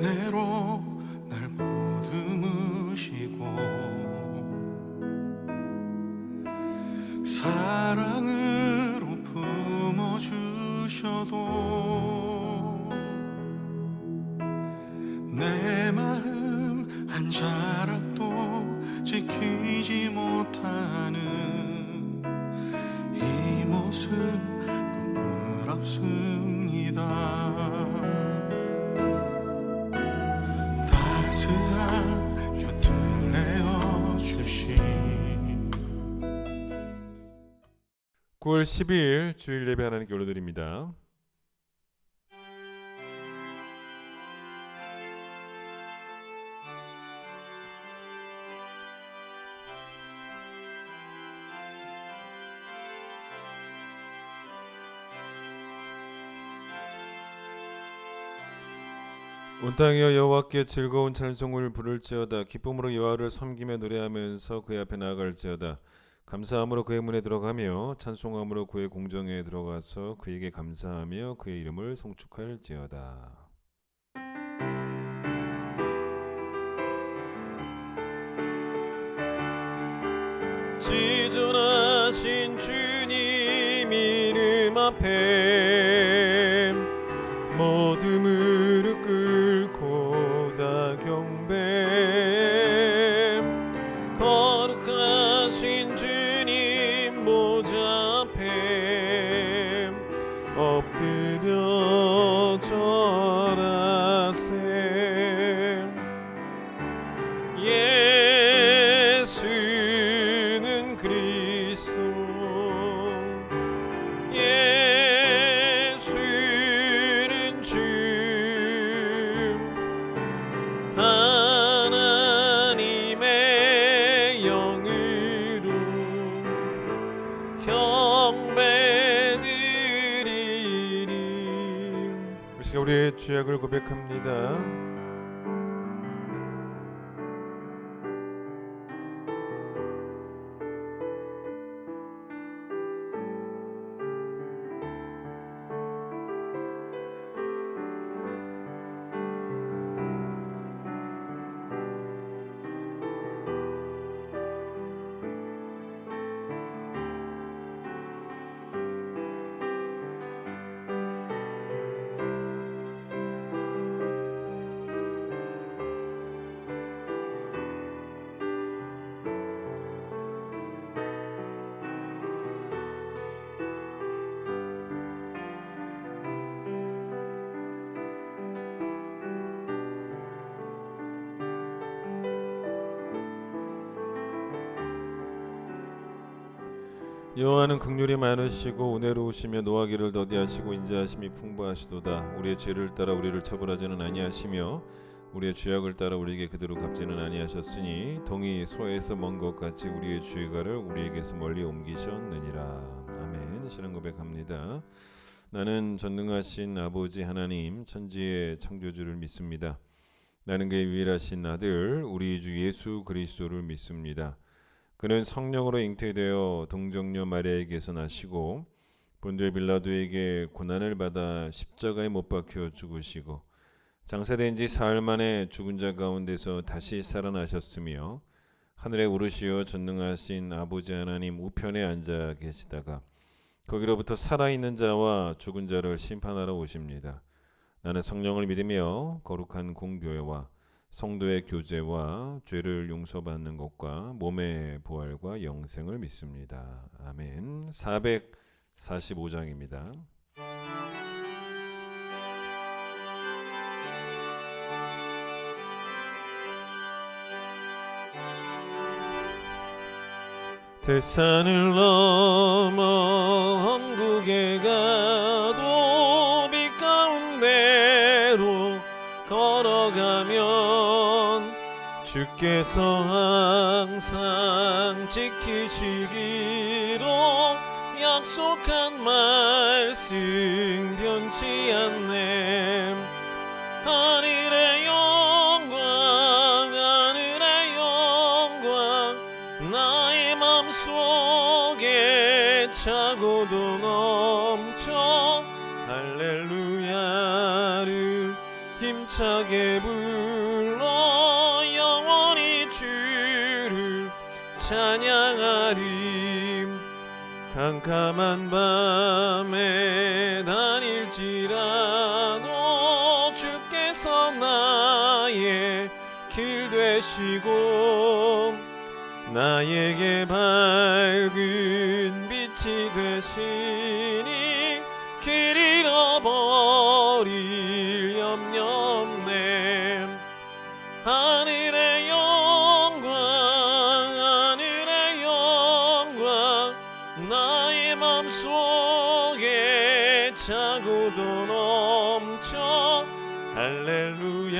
은혜로 날 보듬으시고 사랑으로 품어주셔도 내 마음 한 자락도 지키지 못하는 이 모습 부끄럽습니다. 따스한 곁을 내어주신 9월 12일 주일 예배 하나님께 올려드립니다. 온 땅이여 여호와께 즐거운 찬송을 부를지어다. 기쁨으로 여호와를 섬기며 노래하면서 그의 앞에 나아갈지어다. 감사함으로 그의 문에 들어가며 찬송함으로 그의 공정에 들어가서 그에게 감사하며 그의 이름을 송축할지어다. 지존하신 주님 이름 앞에 모두 무릎 꿇고 다 경배. 거룩하신 주님 보좌 앞에 엎드려 절하세. 예수는 그리스도, 예수는 주, 하나님의 영으로 경배드리리. 이 시간 우리의 죄악을 고백합니다. 여호와는 긍휼이 많으시고 은혜로우시며 노하기를 더디하시고 인자하심이 풍부하시도다. 우리의 죄를 따라 우리를 처벌하지는 아니하시며 우리의 죄악을 따라 우리에게 그대로 갚지는 아니하셨으니 동이 소에서 먼 것 같이 우리의 죄가를 우리에게서 멀리 옮기셨느니라. 아멘. 신앙 고백합니다. 나는 전능하신 아버지 하나님 천지의 창조주를 믿습니다. 나는 그의 유일하신 아들 우리 주 예수 그리스도를 믿습니다. 그는 성령으로 잉태되어 동정녀 마리아에게서 나시고 본디오 빌라도에게 고난을 받아 십자가에 못 박혀 죽으시고 장사된 지 사흘 만에 죽은 자 가운데서 다시 살아나셨으며 하늘에 오르시어 전능하신 아버지 하나님 우편에 앉아 계시다가 거기로부터 살아있는 자와 죽은 자를 심판하러 오십니다. 나는 성령을 믿으며 거룩한 공교회와 성도의 교제와 죄를 용서받는 것과 몸의 부활과 영생을 믿습니다. 아멘. 445장입니다. 대산을 넘어 한국에 가도 빛 가운데로 걸어가면 주께서 항상 지키시기로 약속한 말씀 변치 않네. 하늘의 영광 하늘의 영광 나의 맘속에 차고도 넘쳐 할렐루야를 힘 힘차게 불러 영원히 주를 찬양하리. 캄캄한 밤에 다닐지라도 주께서 나의 길 되시고 나에게 밝은 빛이 되시니 길 잃어버릴 염려 없네. 하늘의 영광 하늘의 영광 나의 맘속에 차고도 넘쳐 할렐루야를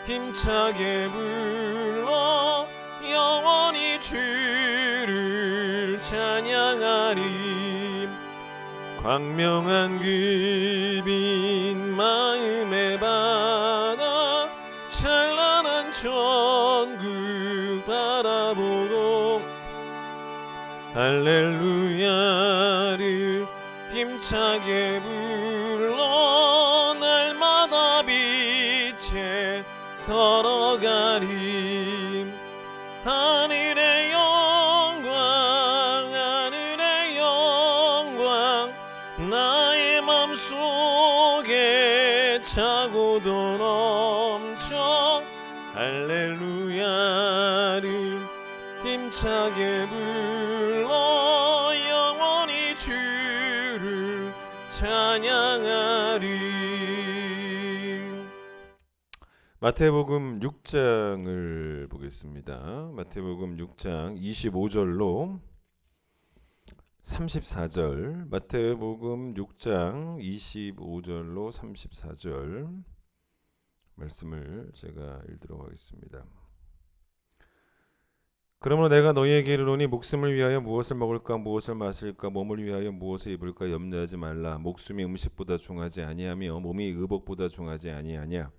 힘차게 불러 영원히 주를 찬양하리. 광명한 그 빛 마음에 받아 찬란한 천국 바라보고 할렐루야를 힘차게 불러 날마다 빛에 걸어가리. 하늘의 영광 하늘의 영광 나의 맘속에 차고도 넘쳐 할렐루야를 힘차게 불러 영원히 주를 찬양하리. 마태복음 6장을 보겠습니다. 마태복음 6장 25절로 34절. 마태복음 6장 25절로 34절 말씀을 제가 읽도록 하겠습니다. 그러므로 내가 너희에게 이르노니 목숨을 위하여 무엇을 먹을까 무엇을 마실까 몸을 위하여 무엇을 입을까 염려하지 말라. 목숨이 음식보다 중하지 아니하며 몸이 의복보다 중하지 아니하냐.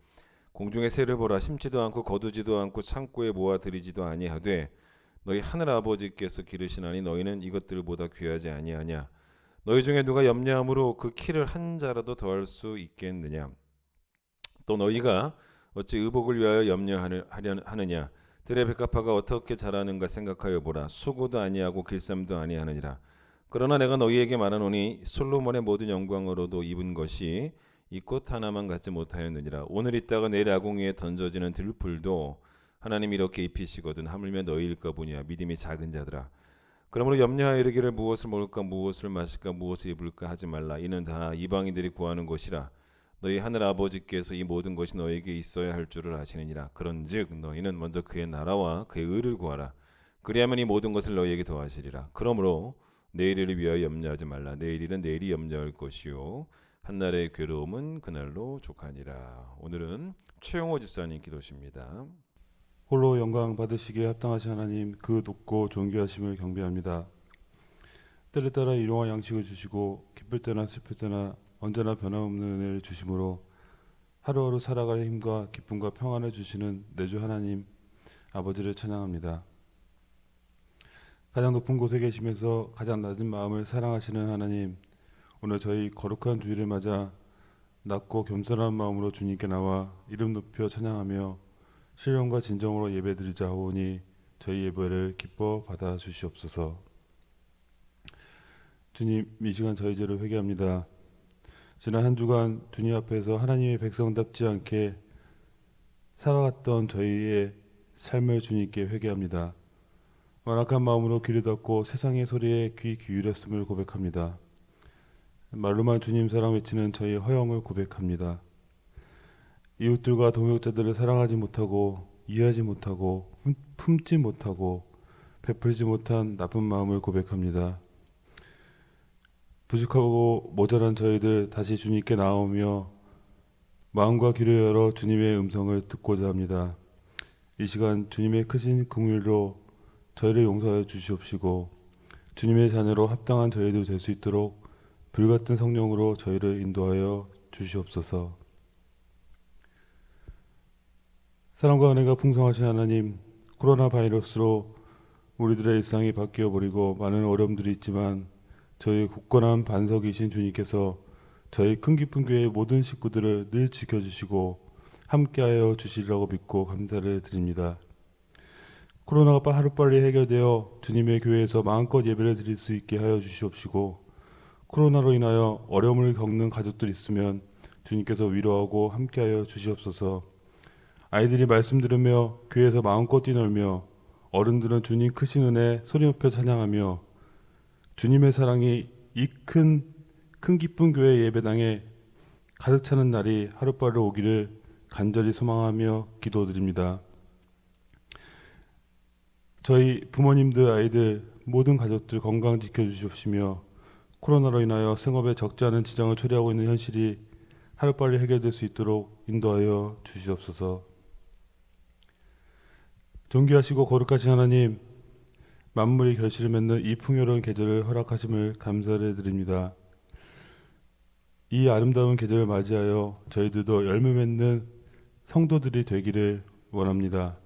공중의 새를 보라. 심지도 않고 거두지도 않고 창고에 모아 들이지도 아니하되 너희 하늘 아버지께서 기르시나니 너희는 이것들보다 귀하지 아니하냐. 너희 중에 누가 염려함으로 그 키를 한 자라도 더할 수 있겠느냐. 또 너희가 어찌 의복을 위하여 염려하느냐. 들의 백합화가 어떻게 자라는가 생각하여 보라. 수고도 아니하고 길쌈도 아니하느니라. 그러나 내가 너희에게 말하노니 솔로몬의 모든 영광으로도 입은 것이 이 꽃 하나만 갖지 못하였느니라. 오늘 있다가 내일 아궁이에 던져지는 들풀도 하나님이 이렇게 입히시거든 하물며 너희일까 보냐. 믿음이 작은 자들아. 그러므로 염려하여 이르기를 무엇을 먹을까 무엇을 마실까 무엇을 입을까 하지 말라. 이는 다 이방인들이 구하는 것이라. 너희 하늘 아버지께서 이 모든 것이 너에게 있어야 할 줄을 아시느니라. 그런즉 너희는 먼저 그의 나라와 그의 의를 구하라. 그리하면 이 모든 것을 너희에게 더하시리라. 그러므로 내일을 위하여 염려하지 말라. 내일일은 내일이 염려할 것이요 한날의 괴로움은 그날로 족하니라. 오늘은 최영호 집사님 기도십니다. 홀로 영광 받으시기에 합당하신 하나님, 그 높고 존귀하심을 경배합니다. 때를 따라 일용할 양식을 주시고 기쁠 때나 슬플 때나 언제나 변함없는 은혜를 주심으로 하루하루 살아갈 힘과 기쁨과 평안을 주시는 내주 하나님 아버지를 찬양합니다. 가장 높은 곳에 계시면서 가장 낮은 마음을 사랑하시는 하나님, 오늘 저희 거룩한 주일을 맞아 낮고 겸손한 마음으로 주님께 나와 이름 높여 찬양하며 신령과 진정으로 예배드리자 하오니 저희 예배를 기뻐 받아 주시옵소서. 주님, 이 시간 저희 죄를 회개합니다. 지난 한 주간 주님 앞에서 하나님의 백성답지 않게 살아갔던 저희의 삶을 주님께 회개합니다. 완악한 마음으로 귀를 닫고 세상의 소리에 귀 기울였음을 고백합니다. 말로만 주님 사랑 외치는 저희의 허영을 고백합니다. 이웃들과 동역자들을 사랑하지 못하고 이해하지 못하고 품지 못하고 베풀지 못한 나쁜 마음을 고백합니다. 부족하고 모자란 저희들 다시 주님께 나오며 마음과 귀를 열어 주님의 음성을 듣고자 합니다. 이 시간 주님의 크신 긍휼로 저희를 용서하여 주시옵시고 주님의 자녀로 합당한 저희들 될 수 있도록 불같은 성령으로 저희를 인도하여 주시옵소서. 사랑과 은혜가 풍성하신 하나님, 코로나 바이러스로 우리들의 일상이 바뀌어 버리고 많은 어려움들이 있지만 저희 굳건한 반석이신 주님께서 저희 큰 기쁜 교회의 모든 식구들을 늘 지켜주시고 함께하여 주시리라고 믿고 감사를 드립니다. 코로나가 하루빨리 해결되어 주님의 교회에서 마음껏 예배를 드릴 수 있게 하여 주시옵시고, 코로나로 인하여 어려움을 겪는 가족들 있으면 주님께서 위로하고 함께하여 주시옵소서. 아이들이 말씀 들으며 교회에서 마음껏 뛰놀며, 어른들은 주님 크신 은혜 소리 높여 찬양하며, 주님의 사랑이 이 큰 기쁜 교회 예배당에 가득 차는 날이 하루빨리 오기를 간절히 소망하며 기도드립니다. 저희 부모님들, 아이들, 모든 가족들 건강 지켜주시옵시며, 코로나로 인하여 생업에 적지 않은 지장을 초래하고 있는 현실이 하루빨리 해결될 수 있도록 인도하여 주시옵소서. 존귀하시고 거룩하신 하나님, 만물이 결실을 맺는 이 풍요로운 계절을 허락하심을 감사를 드립니다. 이 아름다운 계절을 맞이하여 저희들도 열매 맺는 성도들이 되기를 원합니다.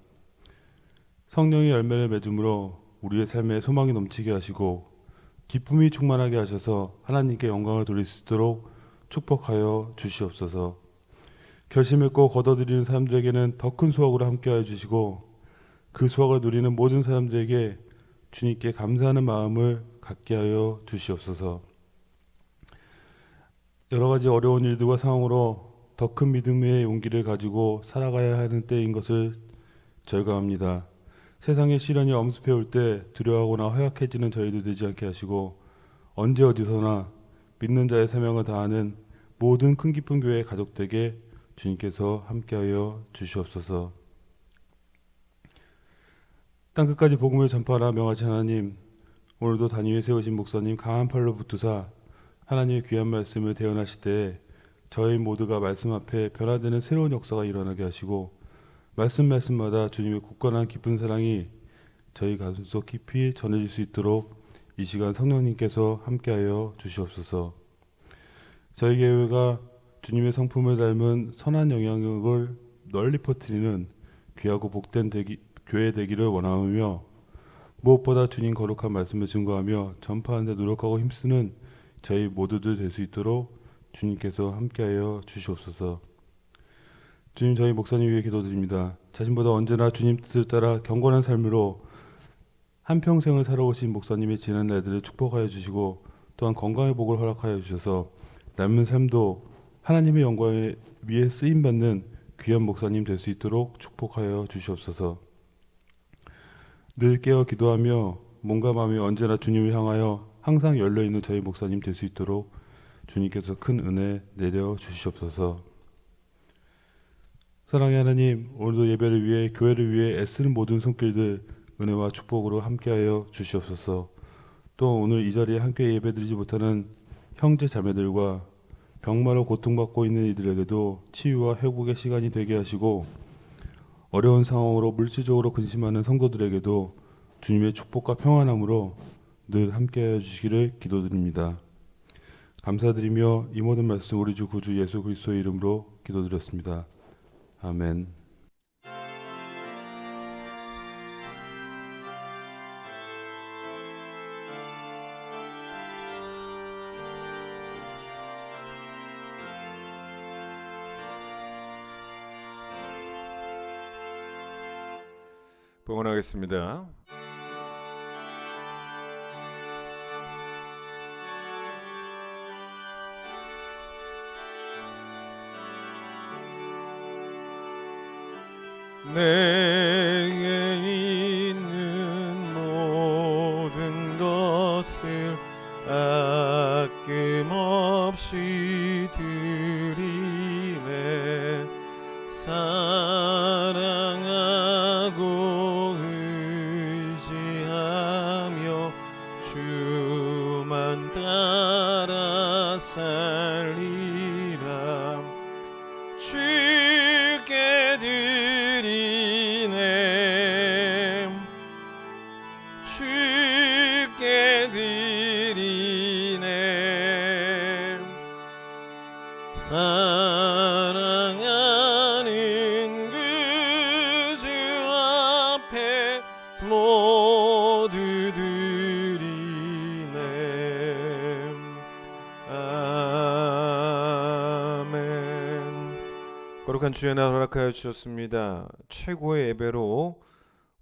성령의 열매를 맺음으로 우리의 삶에 소망이 넘치게 하시고 기쁨이 충만하게 하셔서 하나님께 영광을 돌릴 수 있도록 축복하여 주시옵소서. 결심했고 거둬들이는 사람들에게는 더 큰 수확으로 함께하여 주시고, 그 수확을 누리는 모든 사람들에게 주님께 감사하는 마음을 갖게 하여 주시옵소서. 여러 가지 어려운 일들과 상황으로 더 큰 믿음의 용기를 가지고 살아가야 하는 때인 것을 절감합니다. 세상의 시련이 엄습해 올 때 두려워하거나 허약해지는 저희들 되지 않게 하시고, 언제 어디서나 믿는 자의 사명을 다하는 모든 큰 기쁜 교회 가족들에게 주님께서 함께하여 주시옵소서. 땅끝까지 복음을 전파하라 명하신 하나님, 오늘도 단위에 세우신 목사님 강한 팔로 붙드사 하나님의 귀한 말씀을 대언하실 때 저희 모두가 말씀 앞에 변화되는 새로운 역사가 일어나게 하시고, 말씀마다 주님의 굳건한 깊은 사랑이 저희 가슴속 깊이 전해질 수 있도록 이 시간 성령님께서 함께하여 주시옵소서. 저희 교회가 주님의 성품을 닮은 선한 영향력을 널리 퍼뜨리는 귀하고 복된 교회 되기를 원하며, 무엇보다 주님 거룩한 말씀을 증거하며 전파하는 데 노력하고 힘쓰는 저희 모두들 될 수 있도록 주님께서 함께하여 주시옵소서. 주님, 저희 목사님 위해 기도드립니다. 자신보다 언제나 주님 뜻을 따라 경건한 삶으로 한평생을 살아오신 목사님의 지난 날들을 축복하여 주시고, 또한 건강의 복을 허락하여 주셔서 남은 삶도 하나님의 영광에 위해 쓰임받는 귀한 목사님 될 수 있도록 축복하여 주시옵소서. 늘 깨어 기도하며 몸과 마음이 언제나 주님을 향하여 항상 열려있는 저희 목사님 될 수 있도록 주님께서 큰 은혜 내려 주시옵소서. 사랑의 하나님, 오늘도 예배를 위해 교회를 위해 애쓰는 모든 손길들 은혜와 축복으로 함께하여 주시옵소서. 또 오늘 이 자리에 함께 예배드리지 못하는 형제 자매들과 병마로 고통받고 있는 이들에게도 치유와 회복의 시간이 되게 하시고, 어려운 상황으로 물질적으로 근심하는 성도들에게도 주님의 축복과 평안함으로 늘 함께하여 주시기를 기도드립니다. 감사드리며 이 모든 말씀 우리 주 구주 예수 그리스도의 이름으로 기도드렸습니다. 아멘. 봉헌하겠습니다. 내게 있는 모든 것을 아낌없이 드리네. 사랑하고 의지하며 주만 따라 살리라. 주께 드리네 거룩한 주의 날 허락하여 주셨습니다. 최고의 예배로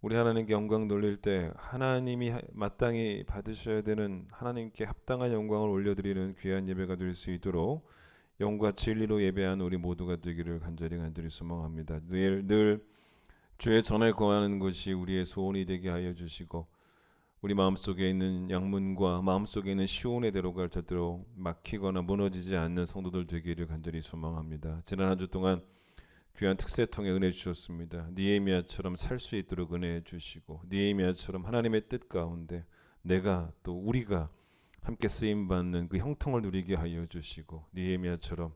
우리 하나님께 영광 돌릴 때 하나님이 마땅히 받으셔야 되는 하나님께 합당한 영광을 올려드리는 귀한 예배가 될 수 있도록 영과 진리로 예배한 우리 모두가 되기를 간절히 소망합니다. 늘 주의 전에 거하는 것이 우리의 소원이 되게 하여 주시고 우리 마음속에 있는 양문과 마음속에 있는 시온의 대로가 절대로 막히거나 무너지지 않는 성도들 되기를 간절히 소망합니다. 지난 한 주 동안 귀한 특세통에 은혜 주셨습니다. 느헤미야처럼 살 수 있도록 은혜 주시고 느헤미야처럼 하나님의 뜻 가운데 내가 또 우리가 함께 쓰임받는 그 형통을 누리게 하여 주시고 느헤미야처럼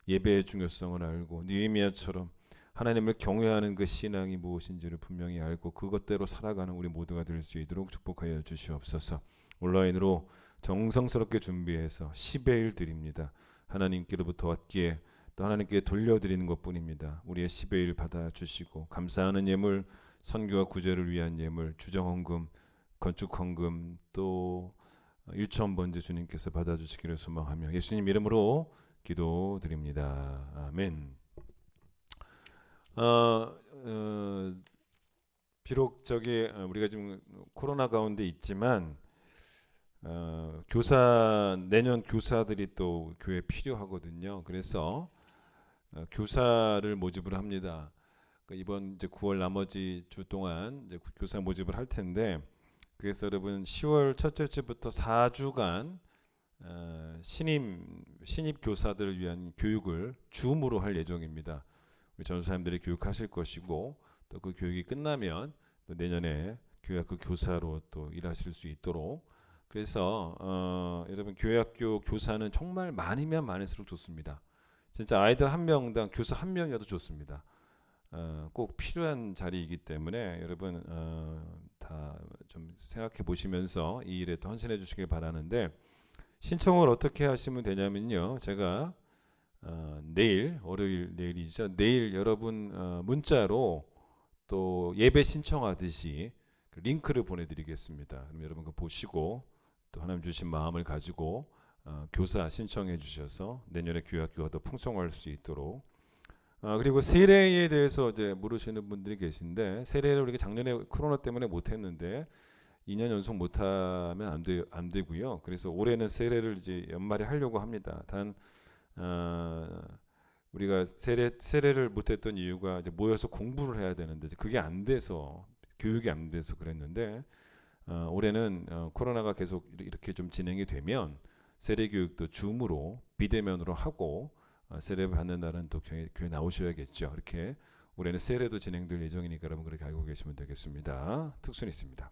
예배의 중요성을 알고 느헤미야처럼 하나님을 경외하는 그 신앙이 무엇인지를 분명히 알고 그것대로 살아가는 우리 모두가 될 수 있도록 축복하여 주시옵소서. 온라인으로 정성스럽게 준비해서 10의 1 드립니다. 하나님께로부터 왔기에 또 하나님께 돌려드리는 것뿐입니다. 우리의 10의 1 받아주시고 감사하는 예물, 선교와 구제를 위한 예물, 주정헌금, 건축헌금 또 일천번제 주님께서 받아주시기를 소망하며 예수님 이름으로 기도드립니다. 아멘. 비록 우리가 지금 코로나 가운데 있지만 내년 교사들이 또 교회에 필요하거든요. 그래서 교사를 모집을 합니다. 이번 이제 9월 나머지 주 동안 이제 교사 모집을 할 텐데 그래서 여러분 10월 첫째 주부터 4주간 신입 교사들을 위한 교육을 줌으로 할 예정입니다. 우리 전사님들이 교육하실 것이고 또 그 교육이 끝나면 또 내년에 교회학교 교사로 또 일하실 수 있도록 그래서 여러분 교회학교 교사는 정말 많으면 많을수록 좋습니다. 진짜 아이들 한 명당 교사 한 명이어도 좋습니다. 꼭 필요한 자리이기 때문에 여러분 다 좀 생각해 보시면서 이 일에 또 헌신해 주시길 바라는데 신청을 어떻게 하시면 되냐면요. 제가 내일 월요일 내일이죠. 내일 여러분 문자로 또 예배 신청하듯이 그 링크를 보내드리겠습니다. 그럼 여러분 그거 보시고 또 하나님 주신 마음을 가지고 교사 신청해 주셔서 내년에 교회학교가 더 풍성할 수 있도록 그리고 세례에 대해서 이제 물으시는 분들이 계신데 세례를 우리가 작년에 코로나 때문에 못했는데 2년 연속 못하면 안 되고요. 그래서 올해는 세례를 이제 연말에 하려고 합니다. 단 우리가 세례를 못했던 이유가 이제 모여서 공부를 해야 되는데 그게 안 돼서 교육이 안 돼서 그랬는데 올해는 코로나가 계속 이렇게 좀 진행이 되면 세례 교육도 줌으로 비대면으로 하고 세례 받는 날은 또 교회 나오셔야겠죠. 이렇게 올해는 세례도 진행될 예정이니까 여러분 그렇게 알고 계시면 되겠습니다. 특순이 있습니다.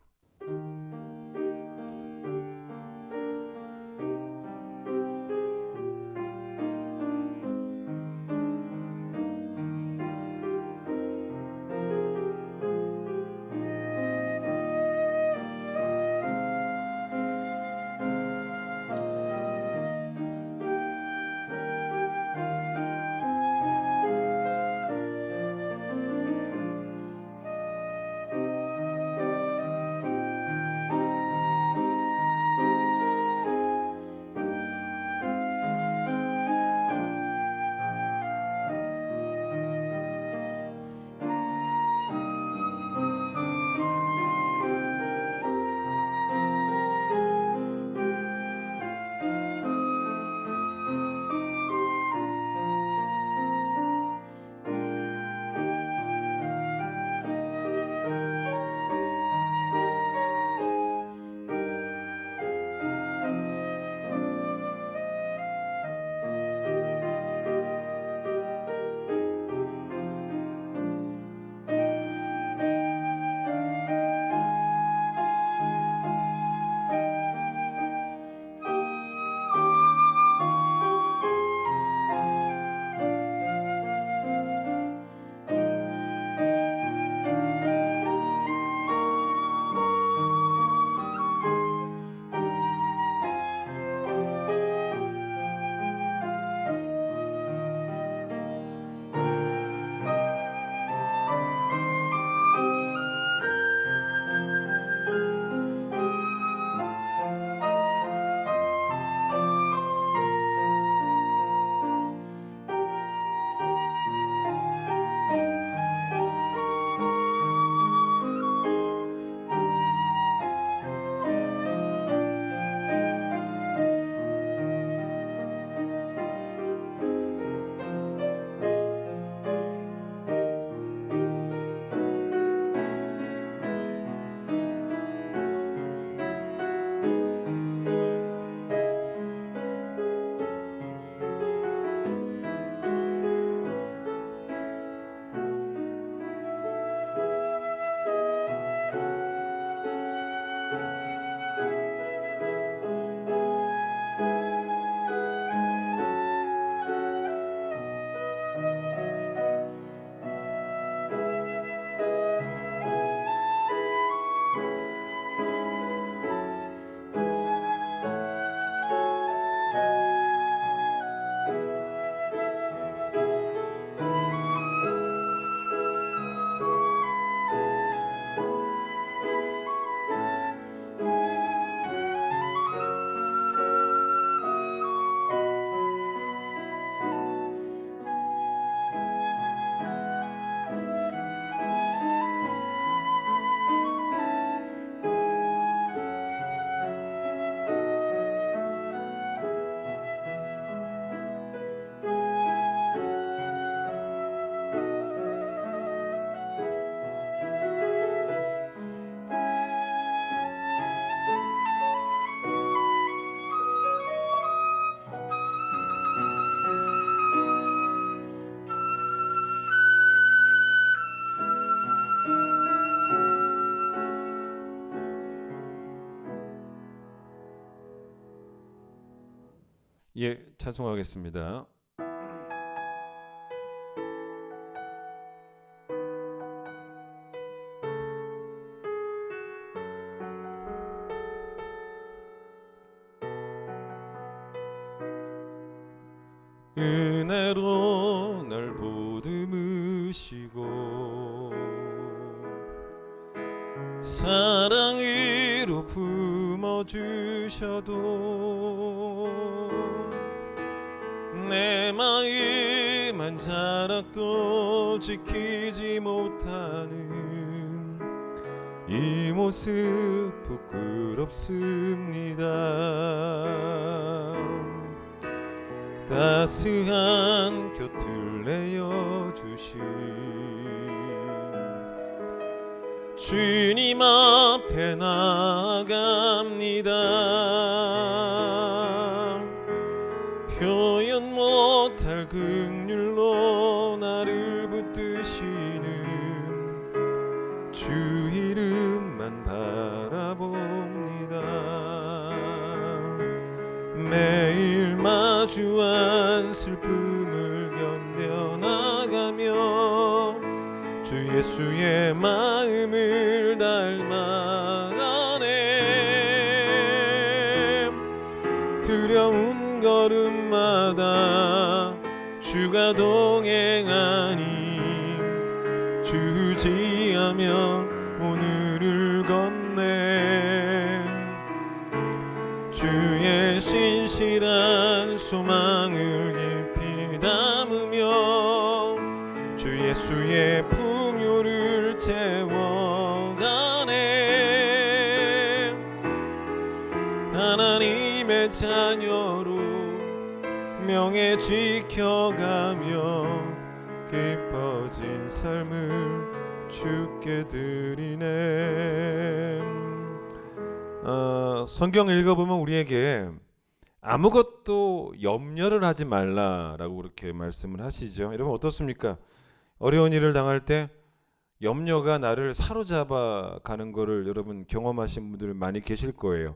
예, 찬송하겠습니다. 은혜로 날 보듬으시고 사랑으로 품어주셔도 내 마음 한 자락도 지키지 못하는 이 모습 부끄럽습니다. 따스한 곁을 내어주신 주님 앞에 나아갑니다. 표현 못할 긍휼로 나를 붙드시는 주 이름만 바라봅니다. 매일 마주한 슬픔을 견뎌나가며 주 예수의 마음을 닮아가네. 두려운 걸음마다 주가 동행하니 주지하며 오늘을 걷네. 주의 신실한 소망을 깊이 담으며 주 예수의 풍요를 채워가네. 하나님의 자녀로 명예 지켜가며 깊어진 삶을 주께 드리네. 성경 읽어보면 우리에게 아무것도 염려를 하지 말라라고 그렇게 말씀을 하시죠. 여러분 어떻습니까? 어려운 일을 당할 때 염려가 나를 사로잡아 가는 거를 여러분 경험하신 분들 많이 계실 거예요.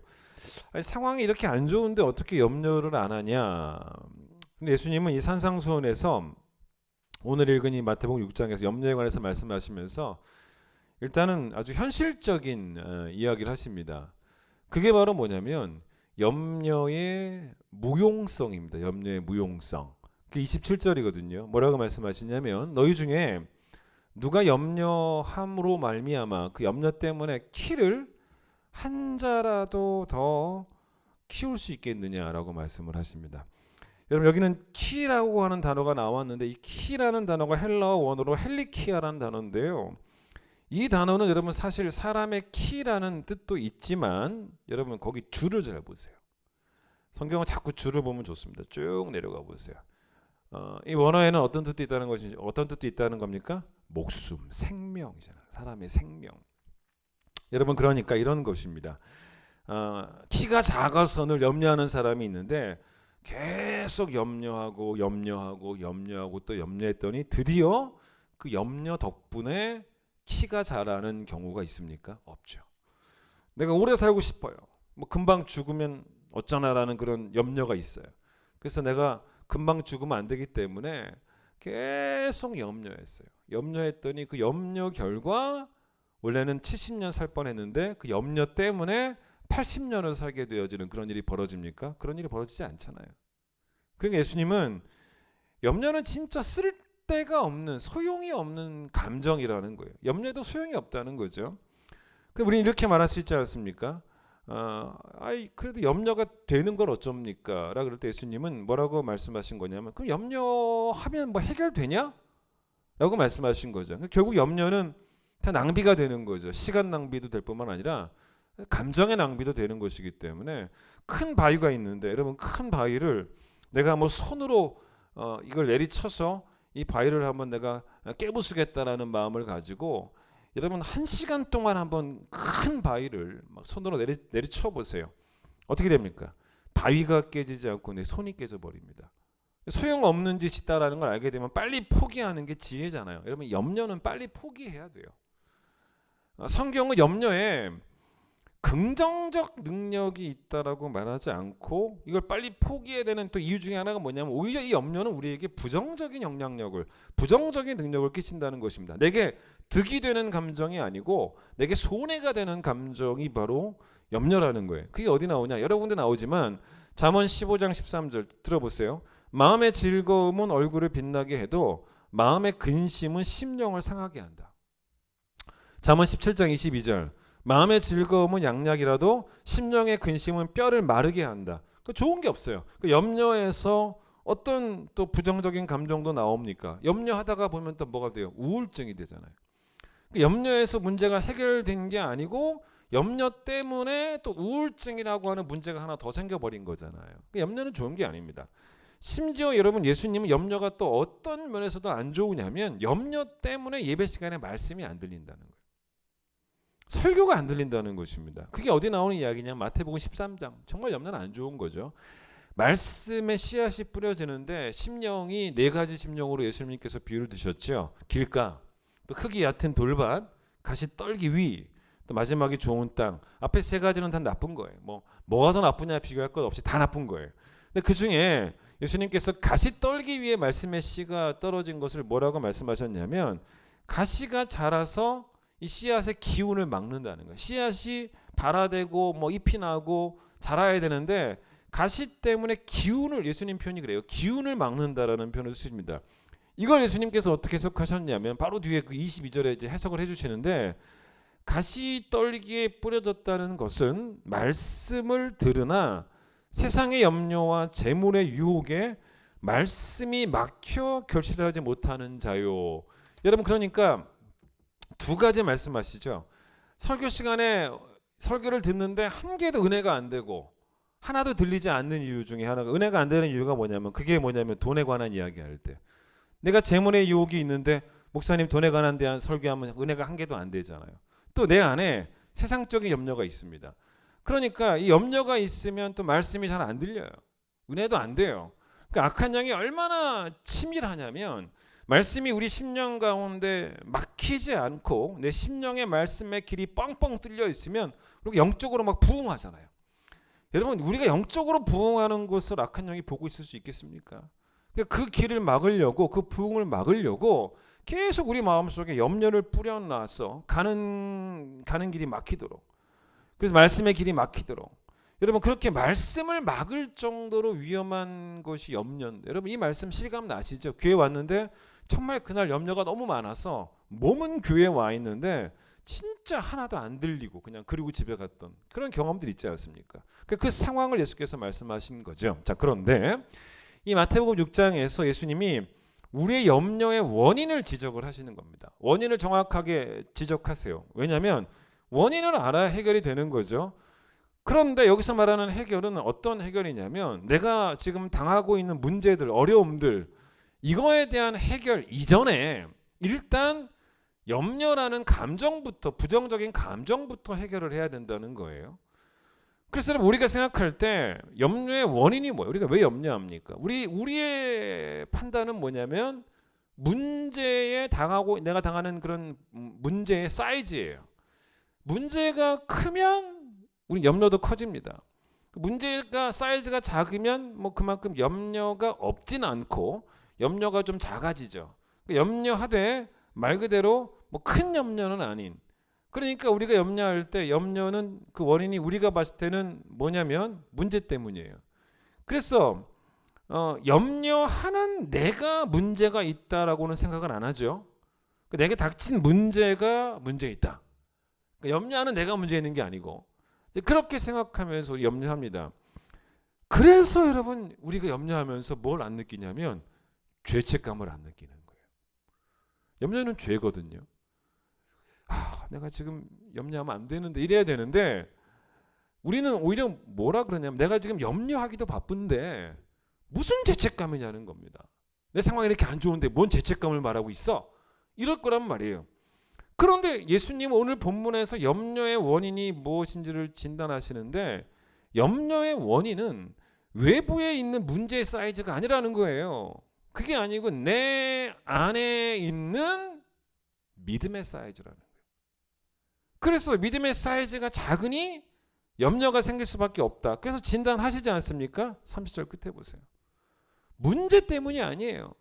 아니, 상황이 이렇게 안 좋은데 어떻게 염려를 안 하냐. 근데 예수님은 이 산상수훈에서 오늘 읽은 이 마태복음 6장에서 염려에 관해서 말씀하시면서 일단은 아주 현실적인 이야기를 하십니다. 그게 바로 뭐냐면 염려의 무용성입니다. 염려의 무용성. 그 27절이거든요. 뭐라고 말씀하시냐면 너희 중에 누가 염려함으로 말미암아 그 염려 때문에 키를 한 자라도 더 키울 수 있겠느냐라고 말씀을 하십니다. 여러분 여기는 키라고 하는 단어가 나왔는데 이 키라는 단어가 헬라어 원어로 헬리키아라는 단어인데요. 이 단어는 여러분 사실 사람의 키라는 뜻도 있지만 여러분 거기 줄을 잘 보세요. 성경은 자꾸 줄을 보면 좋습니다. 쭉 내려가 보세요. 이 원어에는 어떤 뜻도 있다는 것이 어떤 뜻도 있다는 겁니까? 목숨, 생명이잖아요. 사람의 생명. 여러분 그러니까 이런 것입니다. 키가 작아서 늘 염려하는 사람이 있는데 계속 염려하고 또 염려했더니 드디어 그 염려 덕분에 키가 자라는 경우가 있습니까? 없죠. 내가 오래 살고 싶어요. 뭐 금방 죽으면 어쩌나라는 그런 염려가 있어요. 그래서 내가 금방 죽으면 안 되기 때문에 계속 염려했어요. 염려했더니 그 염려 결과 원래는 70년 살 뻔했는데 그 염려 때문에 80년을 살게 되어지는 그런 일이 벌어집니까? 그런 일이 벌어지지 않잖아요. 그러니까 예수님은 염려는 진짜 쓸데가 없는 소용이 없는 감정이라는 거예요. 염려도 소용이 없다는 거죠. 우리는 이렇게 말할 수 있지 않습니까? 그래도 염려가 되는 걸 어쩝니까? 라 그럴 때 예수님은 뭐라고 말씀하신 거냐면 그럼 염려하면 뭐 해결되냐? 라고 말씀하신 거죠. 결국 염려는 다 낭비가 되는 거죠. 시간 낭비도 될 뿐만 아니라 감정의 낭비도 되는 것이기 때문에 큰 바위가 있는데 여러분 큰 바위를 내가 뭐 손으로 이걸 내리쳐서 이 바위를 한번 내가 깨부수겠다라는 마음을 가지고 여러분 1시간 동안 한번 큰 바위를 막 손으로 내리쳐 보세요. 어떻게 됩니까? 바위가 깨지지 않고 내 손이 깨져 버립니다. 소용없는 짓이다라는 걸 알게 되면 빨리 포기하는 게 지혜잖아요. 여러분 염려는 빨리 포기해야 돼요. 성경은 염려에 긍정적 능력이 있다라고 말하지 않고 이걸 빨리 포기해야 되는 또 이유 중에 하나가 뭐냐면 오히려 이 염려는 우리에게 부정적인 영향력을, 부정적인 능력을 끼친다는 것입니다. 내게 득이 되는 감정이 아니고 내게 손해가 되는 감정이 바로 염려라는 거예요. 그게 어디 나오냐? 여러 군데 나오지만 잠언 15장 13절 들어보세요. 마음의 즐거움은 얼굴을 빛나게 해도 마음의 근심은 심령을 상하게 한다. 잠언 17장 22절. 마음의 즐거움은 양약이라도 심령의 근심은 뼈를 마르게 한다. 그 좋은 게 없어요. 그 염려에서 어떤 또 부정적인 감정도 나옵니까? 염려하다가 보면 또 뭐가 돼요? 우울증이 되잖아요. 그 염려에서 문제가 해결된 게 아니고 염려 때문에 또 우울증이라고 하는 문제가 하나 더 생겨버린 거잖아요. 그 염려는 좋은 게 아닙니다. 심지어 여러분 예수님은 염려가 또 어떤 면에서도 안 좋으냐면 염려 때문에 예배 시간에 말씀이 안 들린다는 거예요. 설교가 안 들린다는 것입니다. 그게 어디 나오는 이야기냐? 마태복음 13장. 정말 염려는 안 좋은 거죠. 말씀의 씨앗이 뿌려지는데 심령이 네 가지 심령으로 예수님께서 비유를 드셨죠. 길가, 또 흙이 얕은 돌밭, 가시 떨기 위, 또 마지막에 좋은 땅. 앞에 세 가지는 다 나쁜 거예요. 뭐가 더 나쁘냐 비교할 것 없이 다 나쁜 거예요. 근데 그 중에 예수님께서 가시 떨기 위에 말씀의 씨가 떨어진 것을 뭐라고 말씀하셨냐면 가시가 자라서 이 씨앗의 기운을 막는다는 거예요. 씨앗이 발아되고 잎이 나고 자라야 되는데 가시 때문에 기운을, 예수님 표현이 그래요. 기운을 막는다라는 표현을 쓰십니다. 이걸 예수님께서 어떻게 해석하셨냐면 바로 뒤에 그 22절에 이제 해석을 해주시는데 가시 떨기에 뿌려졌다는 것은 말씀을 들으나 세상의 염려와 재물의 유혹에 말씀이 막혀 결실하지 못하는 자요. 여러분 그러니까 두 가지 말씀하시죠. 설교 시간에 설교를 듣는데 한 개도 은혜가 안 되고 하나도 들리지 않는 이유 중에 하나가, 은혜가 안 되는 이유가 뭐냐면 그게 뭐냐면 돈에 관한 이야기할 때 내가 재물의 유혹이 있는데 목사님 돈에 관한 대한 설교하면 은혜가 한 개도 안 되잖아요. 또 내 안에 세상적인 염려가 있습니다. 그러니까 이 염려가 있으면 또 말씀이 잘 안 들려요. 은혜도 안 돼요. 그러니까 악한 영이 얼마나 치밀하냐면 말씀이 우리 심령 가운데 막히지 않고 내 심령의 말씀의 길이 뻥뻥 뚫려 있으면 우리가 영적으로 막 부흥하잖아요. 여러분 우리가 영적으로 부흥하는 것을 악한 영이 보고 있을 수 있겠습니까? 그러니까 그 길을 막으려고, 그 부흥을 막으려고 계속 우리 마음속에 염려를 뿌려놔서 가는 길이 막히도록, 그래서 말씀의 길이 막히도록, 여러분 그렇게 말씀을 막을 정도로 위험한 것이 염려인데, 여러분 이 말씀 실감 나시죠? 교회 왔는데 정말 그날 염려가 너무 많아서 몸은 교회에 와 있는데 진짜 하나도 안 들리고 그냥 그리고 집에 갔던 그런 경험들 있지 않습니까? 그 상황을 예수께서 말씀하신 거죠. 자, 그런데 이 마태복음 6장에서 예수님이 우리의 염려의 원인을 지적을 하시는 겁니다. 원인을 정확하게 지적하세요. 왜냐하면 원인을 알아야 해결이 되는 거죠. 그런데 여기서 말하는 해결은 어떤 해결이냐면 내가 지금 당하고 있는 문제들, 어려움들, 이거에 대한 해결 이전에 일단 염려라는 감정부터, 부정적인 감정부터 해결을 해야 된다는 거예요. 그래서 우리가 생각할 때 염려의 원인이 뭐예요? 우리가 왜 염려합니까? 우리의 판단은 뭐냐면 문제에 내가 당하는 그런 문제의 사이즈예요. 문제가 크면 우리 염려도 커집니다. 문제가 사이즈가 작으면 그만큼 염려가 없진 않고 염려가 좀 작아지죠. 염려하되 말 그대로 큰 염려는 아닌, 그러니까 우리가 염려할 때 염려는 그 원인이 우리가 봤을 때는 뭐냐면 문제 때문이에요. 그래서 염려하는 내가 문제가 있다라고는 생각을 안 하죠. 내게 닥친 문제가 문제 있다. 염려하는 내가 문제 있는 게 아니고 그렇게 생각하면서 우리 염려합니다. 그래서 여러분 우리가 염려하면서 뭘 안 느끼냐면 죄책감을 안 느끼는 거예요. 염려는 죄거든요. 내가 지금 염려하면 안 되는데, 이래야 되는데 우리는 오히려 뭐라 그러냐면 내가 지금 염려하기도 바쁜데 무슨 죄책감이냐는 겁니다. 내 상황이 이렇게 안 좋은데 뭔 죄책감을 말하고 있어? 이럴 거란 말이에요. 그런데 예수님은 오늘 본문에서 염려의 원인이 무엇인지를 진단하시는데 염려의 원인은 외부에 있는 문제의 사이즈가 아니라는 거예요. 그게 아니고 내 안에 있는 믿음의 사이즈라는 거예요. 그래서 믿음의 사이즈가 작으니 염려가 생길 수밖에 없다. 그래서 진단하시지 않습니까? 30절 끝에 보세요. 문제 때문이 아니에요.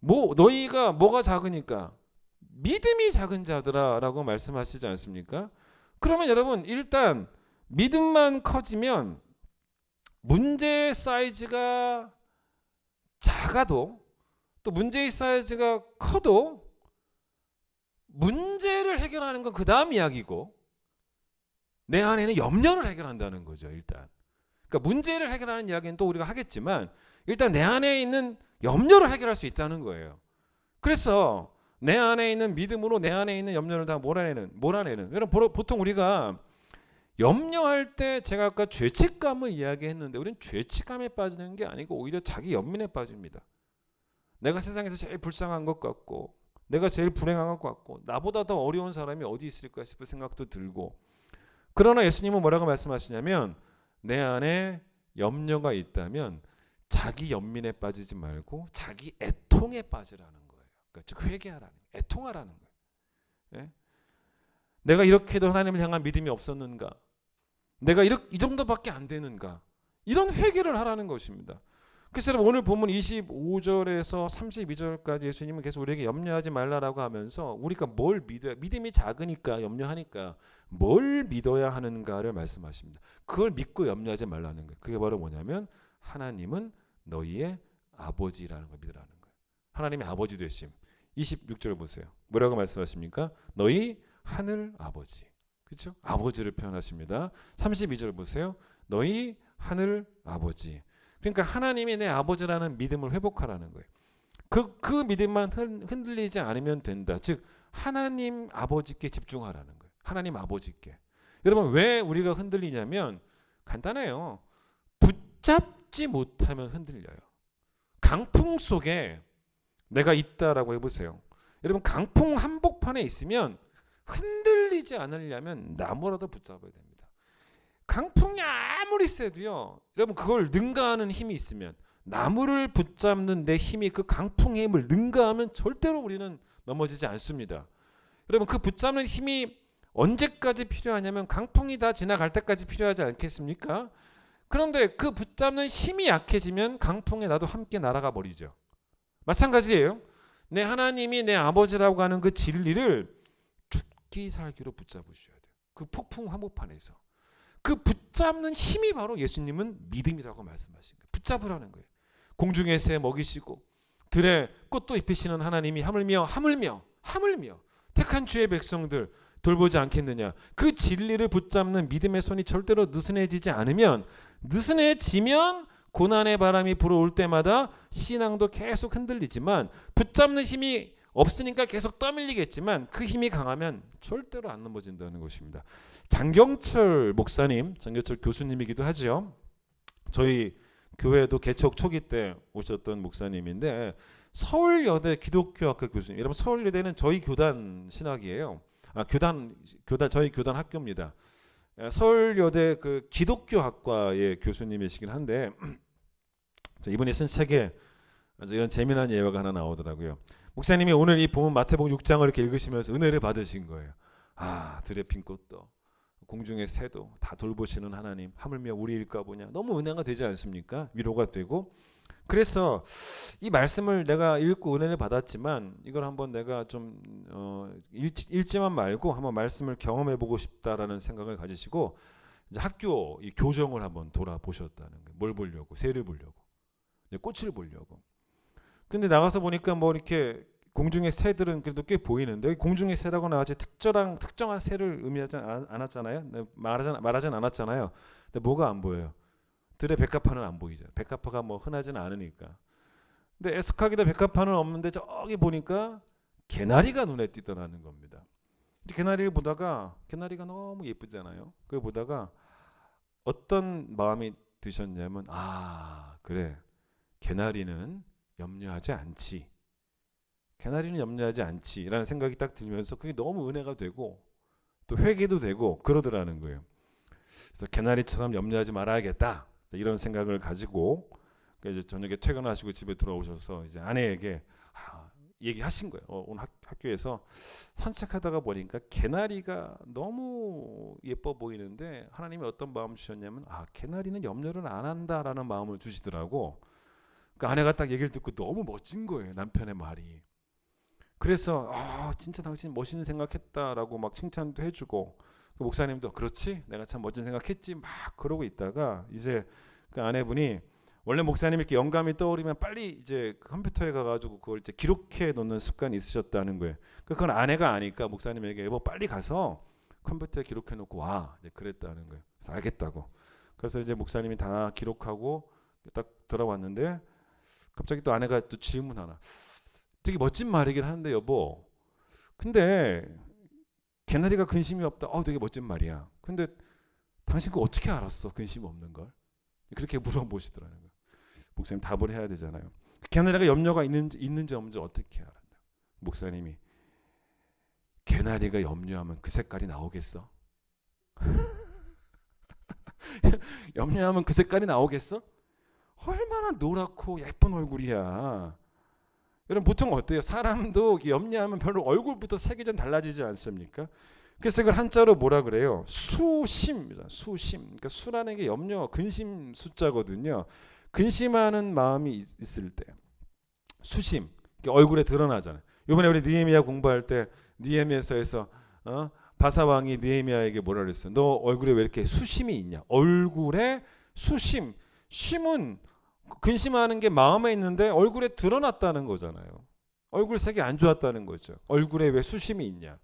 너희가 뭐가 작으니까? 믿음이 작은 자들아라고 말씀하시지 않습니까? 그러면 여러분 일단 믿음만 커지면 문제의 사이즈가 작아도 또 문제의 사이즈가 커도 문제를 해결하는 건 그 다음 이야기고 내 안에는 염려를 해결한다는 거죠. 일단 그러니까 문제를 해결하는 이야기는 또 우리가 하겠지만 일단 내 안에 있는 염려를 해결할 수 있다는 거예요. 그래서 내 안에 있는 믿음으로 내 안에 있는 염려를 다 몰아내는. 여러분 보통 우리가 염려할 때 제가 아까 죄책감을 이야기했는데 우리는 죄책감에 빠지는 게 아니고 오히려 자기 연민에 빠집니다. 내가 세상에서 제일 불쌍한 것 같고 내가 제일 불행한 것 같고 나보다 더 어려운 사람이 어디 있을까 싶은 생각도 들고 그러나 예수님은 뭐라고 말씀하시냐면 내 안에 염려가 있다면 자기 연민에 빠지지 말고 자기 애통에 빠지라는 거예요. 그러니까 즉 회개하라는 거예요. 애통하라는 거예요. 예? 내가 이렇게도 하나님을 향한 믿음이 없었는가? 내가 이 정도밖에 안 되는가? 이런 회개를 하라는 것입니다. 그래서 여러분 오늘 본문 25절에서 32절까지 예수님은 계속 우리에게 염려하지 말라라고 하면서 우리가 뭘 믿어야 믿음이 작으니까 염려하니까 뭘 믿어야 하는가를 말씀하십니다. 그걸 믿고 염려하지 말라는 거예요. 그게 바로 뭐냐면 하나님은 너희의 아버지라는 걸 믿으라는 거예요. 하나님의 아버지 되심. 26절 보세요. 뭐라고 말씀하십니까? 너희 하늘 아버지. 그렇죠? 아버지를 표현하십니다. 32절 보세요. 너희 하늘 아버지. 그러니까 하나님이 내 아버지라는 믿음을 회복하라는 거예요. 그 믿음만 흔들리지 않으면 된다. 즉 하나님 아버지께 집중하라는 거예요. 하나님 아버지께. 여러분 왜 우리가 흔들리냐면 간단해요. 붙잡지 못하면 흔들려요. 강풍 속에 내가 있다라고 해보세요. 여러분 강풍 한복판에 있으면 흔들리지 않으려면 나무라도 붙잡아야 됩니다. 강풍이 아무리 세도요. 여러분 그걸 능가하는 힘이 있으면 나무를 붙잡는 내 힘이 그 강풍의 힘을 능가하면 절대로 우리는 넘어지지 않습니다. 여러분 그 붙잡는 힘이 언제까지 필요하냐면 강풍이 다 지나갈 때까지 필요하지 않겠습니까? 그런데 그 붙잡는 힘이 약해지면 강풍에 나도 함께 날아가 버리죠. 마찬가지예요. 내 하나님이 내 아버지라고 하는 그 진리를 죽기 살기로 붙잡으셔야 돼요. 그 폭풍 한복판에서. 그 붙잡는 힘이 바로 예수님은 믿음이라고 말씀하신 거예요. 붙잡으라는 거예요. 공중의 새 먹이시고 들에 꽃도 입히시는 하나님이 하물며 택한 주의 백성들 돌보지 않겠느냐. 그 진리를 붙잡는 믿음의 손이 절대로 느슨해지지 않으면 느슨해지면 고난의 바람이 불어올 때마다 신앙도 계속 흔들리지만 붙잡는 힘이 없으니까 계속 떠밀리겠지만 그 힘이 강하면 절대로 안 넘어진다는 것입니다. 장경철 목사님, 장경철 교수님이기도 하죠. 저희 교회도 개척 초기 때 오셨던 목사님인데 서울여대 기독교학과 교수님. 여러분 서울여대는 저희 교단 신학이에요. 저희 교단 학교입니다. 서울여대 그 기독교학과의 교수님이시긴 한데 이분이 쓴 책에 이런 재미난 예화가 하나 나오더라고요. 목사님이 오늘 이 본문 마태복음 6장을 이렇게 읽으시면서 은혜를 받으신 거예요. 들에 핀 꽃도 공중의 새도 다 돌보시는 하나님 하물며 우리일까 보냐. 너무 은혜가 되지 않습니까? 위로가 되고. 그래서 이 말씀을 내가 읽고 은혜를 받았지만 이걸 한번 내가 좀 읽지만 말고 한번 말씀을 경험해보고 싶다라는 생각을 가지시고 이제 학교 이 교정을 한번 돌아보셨다는 거예요. 뭘 보려고? 새를 보려고, 꽃을 보려고. 근데 나가서 보니까 뭐 이렇게 공중의 새들은 그래도 꽤 보이는데 공중의 새라고 나왔지 특정한 새를 의미하지 않았잖아요. 말하진 않았잖아요. 근데 뭐가 안 보여요? 들의 백합화는 안 보이죠. 백합화가 뭐 흔하지는 않으니까. 근데 에스카기도 백합화는 없는데 저기 보니까 개나리가 눈에 띄더라는 겁니다. 개나리를 보다가 개나리가 너무 예쁘잖아요. 그걸 보다가 어떤 마음이 드셨냐면 그래 개나리는 염려하지 않지. 개나리는 염려하지 않지라는 생각이 딱 들면서 그게 너무 은혜가 되고 또 회개도 되고 그러더라는 거예요. 그래서 개나리처럼 염려하지 말아야겠다. 이런 생각을 가지고 이제 저녁에 퇴근하시고 집에 돌아오셔서 이제 아내에게 얘기하신 거예요. 오늘 학교에서 산책하다가 보니까 개나리가 너무 예뻐 보이는데 하나님이 어떤 마음 주셨냐면 개나리는 염려를 안 한다라는 마음을 주시더라고. 그 아내가 딱 얘기를 듣고 너무 멋진 거예요. 남편의 말이. 그래서 진짜 당신 멋있는 생각했다라고 막 칭찬도 해주고, 그 목사님도 그렇지 내가 참 멋진 생각했지 막 그러고 있다가 이제 그 아내분이 원래 목사님이 이렇게 영감이 떠오르면 빨리 이제 컴퓨터에 가가지고 그걸 이제 기록해 놓는 습관이 있으셨다는 거예요. 그건 아내가 아니까 목사님에게 여보 빨리 가서 컴퓨터에 기록해 놓고 와 이제 그랬다는 거예요. 그래서 알겠다고. 그래서 이제 목사님이 다 기록하고 딱 돌아왔는데 갑자기 또 아내가 또 질문 하나. 되게 멋진 말이긴 한데 여보. 근데 개나리가 근심이 없다. 되게 멋진 말이야. 근데 당신 그거 어떻게 알았어? 근심 없는 걸? 그렇게 물어보시더라는 거예요. 목사님 답을 해야 되잖아요. 개나리가 염려가 있는지 없는지 어떻게 알아요? 목사님이 개나리가 염려하면 그 색깔이 나오겠어? 염려하면 그 색깔이 나오겠어? 얼마나 노랗고 예쁜 얼굴이야. 여러분 보통 어때요? 사람도 염려하면 별로 얼굴부터 색이 좀 달라지지 않습니까? 그래서 그걸 한자로 뭐라 그래요? 수심입니다. 수심. 그러니까 수라는 게 염려, 근심 숫자거든요. 근심하는 마음이 있을 때 수심. 얼굴에 드러나잖아요. 이번에 우리 느헤미야 공부할 때 느헤미야서에서 바사왕이 느헤미야에게 뭐라 그랬어? 너 얼굴에 왜 이렇게 수심이 있냐? 얼굴에 수심. 심은 근심하는 게 마음에 있는데 얼굴에 드러났다는 거잖아요. 얼굴 색이 안 좋았다는 거죠. 얼굴에 왜 수심이 있냐?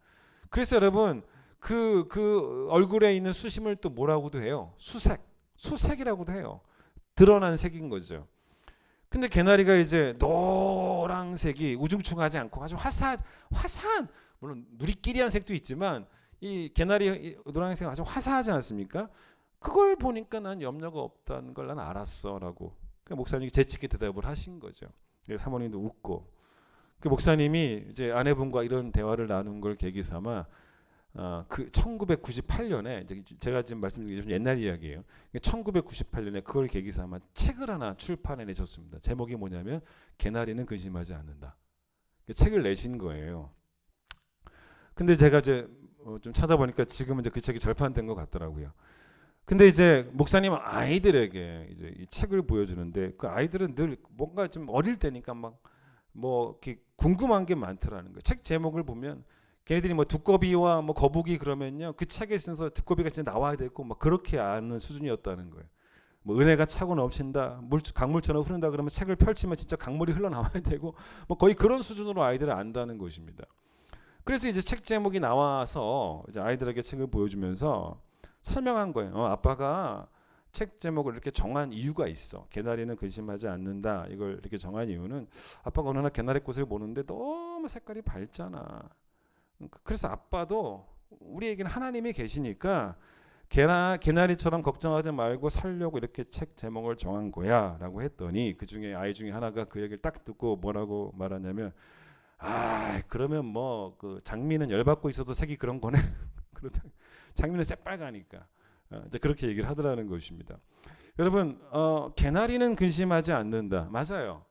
그래서 여러분 그 얼굴에 있는 수심을 또 뭐라고도 해요? 수색이라고도 해요. 드러난 색인 거죠. 근데 개나리가 이제 노란색이 우중충하지 않고 아주 화사한 물론 누리끼리한 색도 있지만 이 개나리 노란색은 아주 화사하지 않습니까? 그걸 보니까 난 염려가 없다는 걸 난 알았어라고 목사님이 재치있게 대답을 하신 거죠. 사모님도 웃고 그 목사님이 이제 아내분과 이런 대화를 나눈 걸 계기 삼아 그 1998년에 이제 제가 지금 말씀드린 게 좀 옛날 이야기예요. 1998년에 그걸 계기 삼아 책을 하나 출판해 내셨습니다. 제목이 뭐냐면 개나리는 근심하지 않는다. 책을 내신 거예요. 근데 제가 이제 좀 찾아보니까 지금은 이제 그 책이 절판된 것 같더라고요. 근데 이제 목사님은 아이들에게 이제 이 책을 보여주는데 그 아이들은 늘 뭔가 좀 어릴 때니까 막 뭐 이렇게 궁금한 게 많더라는 거예요. 책 제목을 보면 걔네들이 뭐 두꺼비와 뭐 거북이 그러면요 그 책에 있어서 두꺼비가 진짜 나와야 되고 막 그렇게 아는 수준이었다는 거예요. 뭐 은혜가 차고 넘친다, 강물처럼 흐른다 그러면 책을 펼치면 진짜 강물이 흘러나와야 되고 뭐 거의 그런 수준으로 아이들을 안다는 것입니다. 그래서 이제 책 제목이 나와서 이제 아이들에게 책을 보여주면서 설명한 거예요. 아빠가 책 제목을 이렇게 정한 이유가 있어. 개나리는 근심하지 않는다. 이걸 이렇게 정한 이유는 아빠가 어느 날 개나리꽃을 보는데 너무 색깔이 밝잖아. 그래서 아빠도 우리에게는 하나님이 계시니까 개나리처럼 걱정하지 말고 살려고 이렇게 책 제목을 정한 거야 라고 했더니 그 중에 아이 중에 하나가 그 얘기를 딱 듣고 뭐라고 말하냐면 그러면 뭐 그 장미는 열받고 있어도 색이 그런 거네. 장미는 새빨가니까 이제 그렇게 얘기를 하더라는 것입니다. 여러분 개나리는 근심하지 않는다. 맞아요.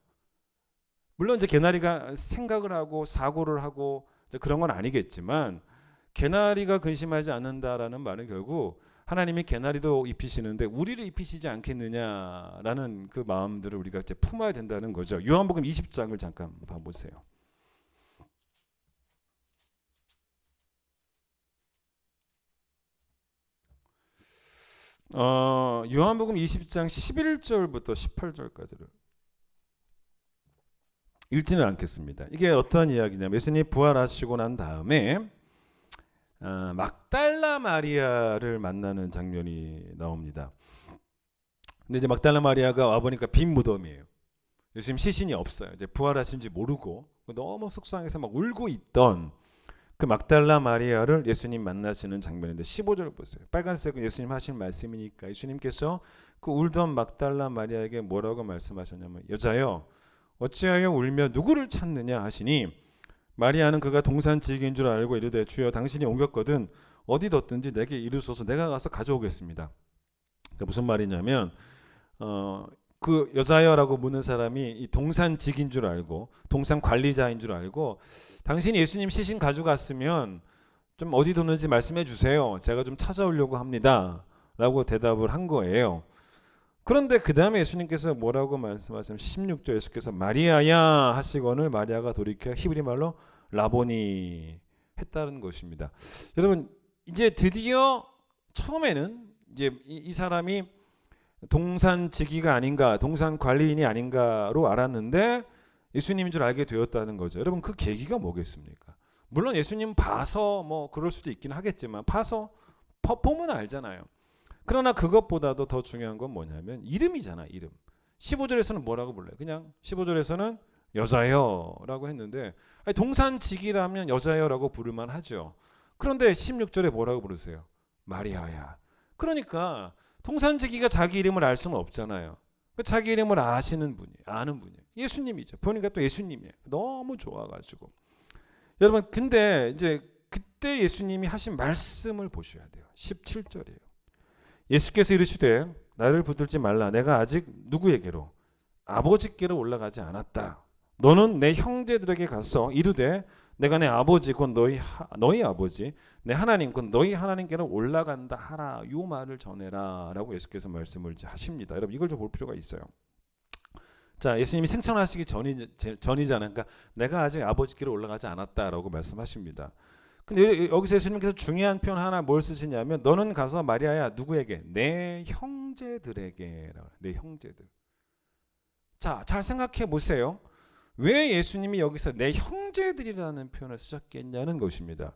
물론 이제 개나리가 생각을 하고 사고를 하고 그런 건 아니겠지만 개나리가 근심하지 않는다라는 말은 결국 하나님이 개나리도 입히시는데 우리를 입히시지 않겠느냐라는 그 마음들을 우리가 이제 품어야 된다는 거죠. 요한복음 20장을 잠깐 봐보세요. 요한복음 20장 11절부터 18절까지를 읽지는 않겠습니다. 이게 어떤 이야기냐면 예수님이 부활하시고 난 다음에 막달라 마리아를 만나는 장면이 나옵니다. 근데 이제 막달라 마리아가 와 보니까 빈 무덤이에요. 예수님 시신이 없어요. 이제 부활하신지 모르고 너무 속상해서 막 울고 있던 그 막달라 마리아를 예수님 만나시는 장면인데 15절 보세요. 빨간색은 예수님 하신 말씀이니까 예수님께서 그 울던 막달라 마리아에게 뭐라고 말씀하셨냐면 여자여 어찌하여 울며 누구를 찾느냐 하시니 마리아는 그가 동산지기인 줄 알고 이르되 주여 당신이 옮겼거든 어디 뒀든지 내게 이르소서 내가 가서 가져오겠습니다. 그러니까 무슨 말이냐면 그 여자여라고 묻는 사람이 이 동산직인 줄 알고 동산 관리자인 줄 알고 당신이 예수님 시신 가져갔으면 좀 어디 뒀는지 말씀해 주세요. 제가 좀 찾아오려고 합니다. 라고 대답을 한 거예요. 그런데 그 다음에 예수님께서 뭐라고 말씀하시면 16절 예수께서 마리아야 하시거늘 마리아가 돌이켜 히브리 말로 라보니 했다는 것입니다. 여러분 이제 드디어 처음에는 이제 이 사람이 동산지기가 아닌가 동산 관리인이 아닌가로 알았는데 예수님인 줄 알게 되었다는 거죠. 여러분 그 계기가 뭐겠습니까? 물론 예수님 봐서 뭐 그럴 수도 있긴 하겠지만 봐서 보면 알잖아요. 그러나 그것보다도 더 중요한 건 뭐냐면 이름이잖아. 이름. 15절에서는 뭐라고 불러요? 그냥 15절에서는 여자여라고 했는데 아니, 동산지기라면 여자여라고 부를만 하죠. 그런데 16절에 뭐라고 부르세요? 마리아야. 그러니까 동산지기가 자기 이름을 알 수는 없잖아요. 자기 이름을 아시는 분이에요. 아는 분이에요. 예수님이죠. 보니까 또 예수님이에요. 너무 좋아가지고. 여러분 근데 이제 그때 예수님이 하신 말씀을 보셔야 돼요. 17절이에요. 예수께서 이르시되 나를 붙들지 말라. 내가 아직 누구에게로? 아버지께로 올라가지 않았다. 너는 내 형제들에게 가서 이르되 내가 내 아버지 곧 너희 아버지 내 하나님 곧 너희 하나님께로 올라간다 하라. 요 말을 전해라 라고 예수께서 말씀을 하십니다. 여러분 이걸 좀 볼 필요가 있어요. 자 예수님이 승천하시기 전이잖아요. 그러니까 내가 아직 아버지께로 올라가지 않았다라고 말씀하십니다. 근데 여기서 예수님께서 중요한 표현 하나 뭘 쓰시냐면 너는 가서 마리아야 누구에게? 내 형제들에게. 내 형제들. 자 잘 생각해 보세요. 왜 예수님이 여기서 내 형제들이라는 표현을 쓰셨겠냐는 것입니다.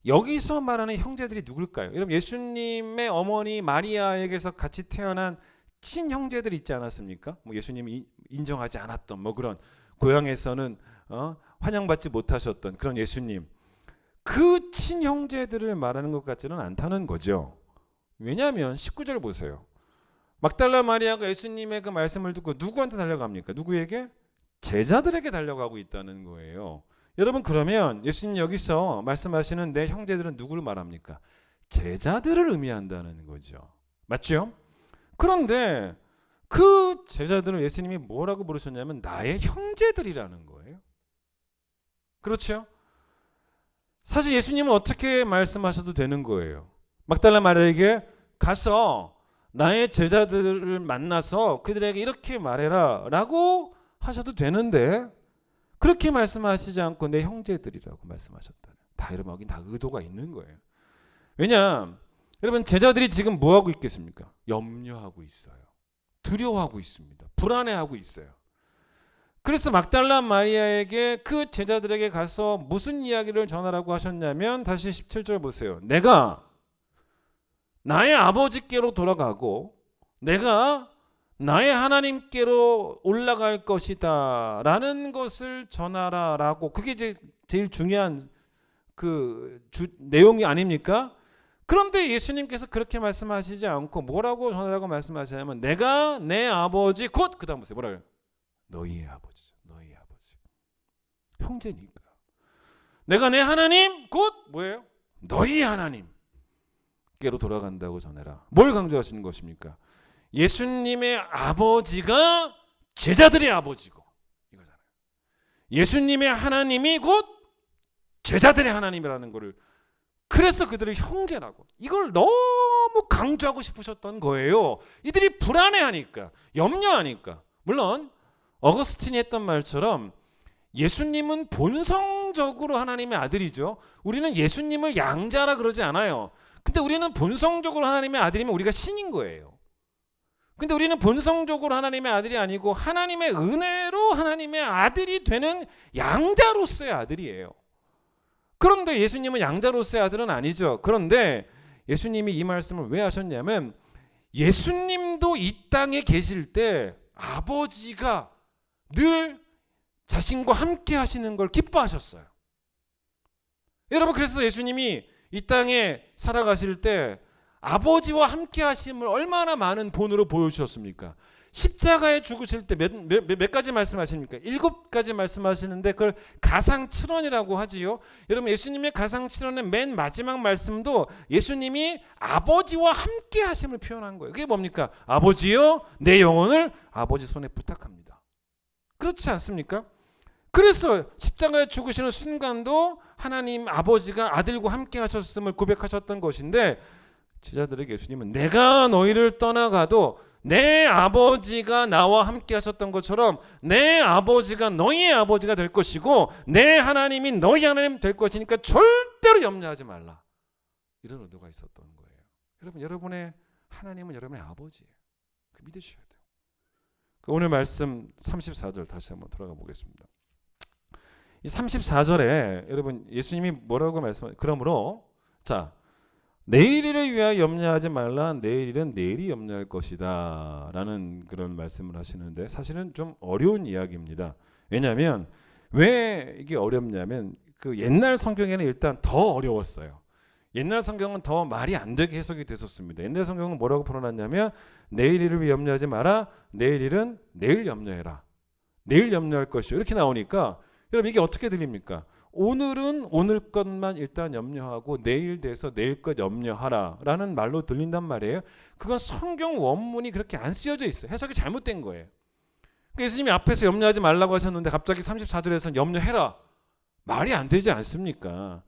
여기서 말하는 형제들이 누굴까요? 여러분 예수님의 어머니 마리아에게서 같이 태어난 친형제들 있지 않았습니까? 뭐 예수님이 인정하지 않았던 뭐 그런 고향에서는 환영받지 못하셨던 그런 예수님. 그 친형제들을 말하는 것 같지는 않다는 거죠. 왜냐하면 19절 보세요. 막달라 마리아가 예수님의 그 말씀을 듣고 누구한테 달려갑니까? 누구에게? 제자들에게 달려가고 있다는 거예요. 여러분 그러면 예수님 여기서 말씀하시는 내 형제들은 누구를 말합니까? 제자들을 의미한다는 거죠. 맞죠? 그런데 그 제자들을 예수님이 뭐라고 부르셨냐면 나의 형제들이라는 거예요. 그렇죠? 사실 예수님은 어떻게 말씀하셔도 되는 거예요. 막달라 마리아에게 가서 나의 제자들을 만나서 그들에게 이렇게 말해라 라고 하셔도 되는데 그렇게 말씀하시지 않고 내 형제들이라고 말씀하셨다. 다 여러분 여기 다 의도가 있는 거예요. 왜냐 여러분 제자들이 지금 뭐하고 있겠습니까? 염려하고 있어요. 두려워하고 있습니다. 불안해하고 있어요. 그래서 막달라 마리아에게 그 제자들에게 가서 무슨 이야기를 전하라고 하셨냐면 다시 17절 보세요. 내가 나의 아버지께로 돌아가고 내가 나의 하나님께로 올라갈 것이다 라는 것을 전하라 라고 그게 이제 제일 중요한 그 내용이 아닙니까? 그런데 예수님께서 그렇게 말씀하시지 않고 뭐라고 전하라고 말씀하시냐면 내가 내 아버지 곧 그 다음 보세요. 뭐라 그래요? 너희의 아버지죠. 너희의 아버지. 형제니까. 내가 내 하나님 곧 뭐예요? 너희의 하나님께로 돌아간다고 전해라. 뭘 강조하시는 것입니까? 예수님의 아버지가 제자들의 아버지고 이거잖아요. 예수님의 하나님이 곧 제자들의 하나님이라는 것을 그래서 그들을 형제라고 이걸 너무 강조하고 싶으셨던 거예요. 이들이 불안해하니까 염려하니까. 물론 어거스틴이 했던 말처럼 예수님은 본성적으로 하나님의 아들이죠. 우리는 예수님을 양자라 그러지 않아요. 근데 우리는 본성적으로 하나님의 아들이면 우리가 신인 거예요. 근데 우리는 본성적으로 하나님의 아들이 아니고 하나님의 은혜로 하나님의 아들이 되는 양자로서의 아들이에요. 그런데 예수님은 양자로서의 아들은 아니죠. 그런데 예수님이 이 말씀을 왜 하셨냐면 예수님도 이 땅에 계실 때 아버지가 늘 자신과 함께 하시는 걸 기뻐하셨어요. 여러분 그래서 예수님이 이 땅에 살아가실 때 아버지와 함께 하심을 얼마나 많은 본으로 보여주셨습니까? 십자가에 죽으실 때 몇 가지 말씀하십니까? 7가지 말씀하시는데 그걸 가상칠언이라고 하지요. 여러분 예수님의 가상칠언의 맨 마지막 말씀도 예수님이 아버지와 함께 하심을 표현한 거예요. 그게 뭡니까? 아버지요 내 영혼을 아버지 손에 부탁합니다. 그렇지 않습니까? 그래서 십자가에 죽으시는 순간도 하나님 아버지가 아들과 함께 하셨음을 고백하셨던 것인데 제자들에게 예수님은 내가 너희를 떠나가도 내 아버지가 나와 함께 하셨던 것처럼 내 아버지가 너희의 아버지가 될 것이고 내 하나님이 너희 하나님 될 것이니까 절대로 염려하지 말라. 이런 의도가 있었던 거예요. 여러분, 여러분의 하나님은 여러분의 아버지예요. 그 믿으셔야 돼요. 오늘 말씀 34절 다시 한번 돌아가 보겠습니다. 이 34절에 여러분 예수님이 뭐라고 말씀하세요? 그러므로 자 내일을 위하여 염려하지 말라. 내일은 내일이 염려할 것이다 라는 그런 말씀을 하시는데 사실은 좀 어려운 이야기입니다. 왜냐하면 왜 이게 어렵냐면 그 옛날 성경에는 일단 더 어려웠어요. 옛날 성경은 더 말이 안 되게 해석이 됐었습니다. 옛날 성경은 뭐라고 풀어놨냐면 내일 일을 위해 염려하지 마라. 내일 일은 내일 염려해라. 내일 염려할 것이요. 이렇게 나오니까 여러분 이게 어떻게 들립니까? 오늘은 오늘 것만 일단 염려하고 내일 돼서 내일 것 염려하라 라는 말로 들린단 말이에요. 그건 성경 원문이 그렇게 안 쓰여져 있어요. 해석이 잘못된 거예요. 그러니까 예수님이 앞에서 염려하지 말라고 하셨는데 갑자기 34절에서는 염려해라. 말이 안 되지 않습니까?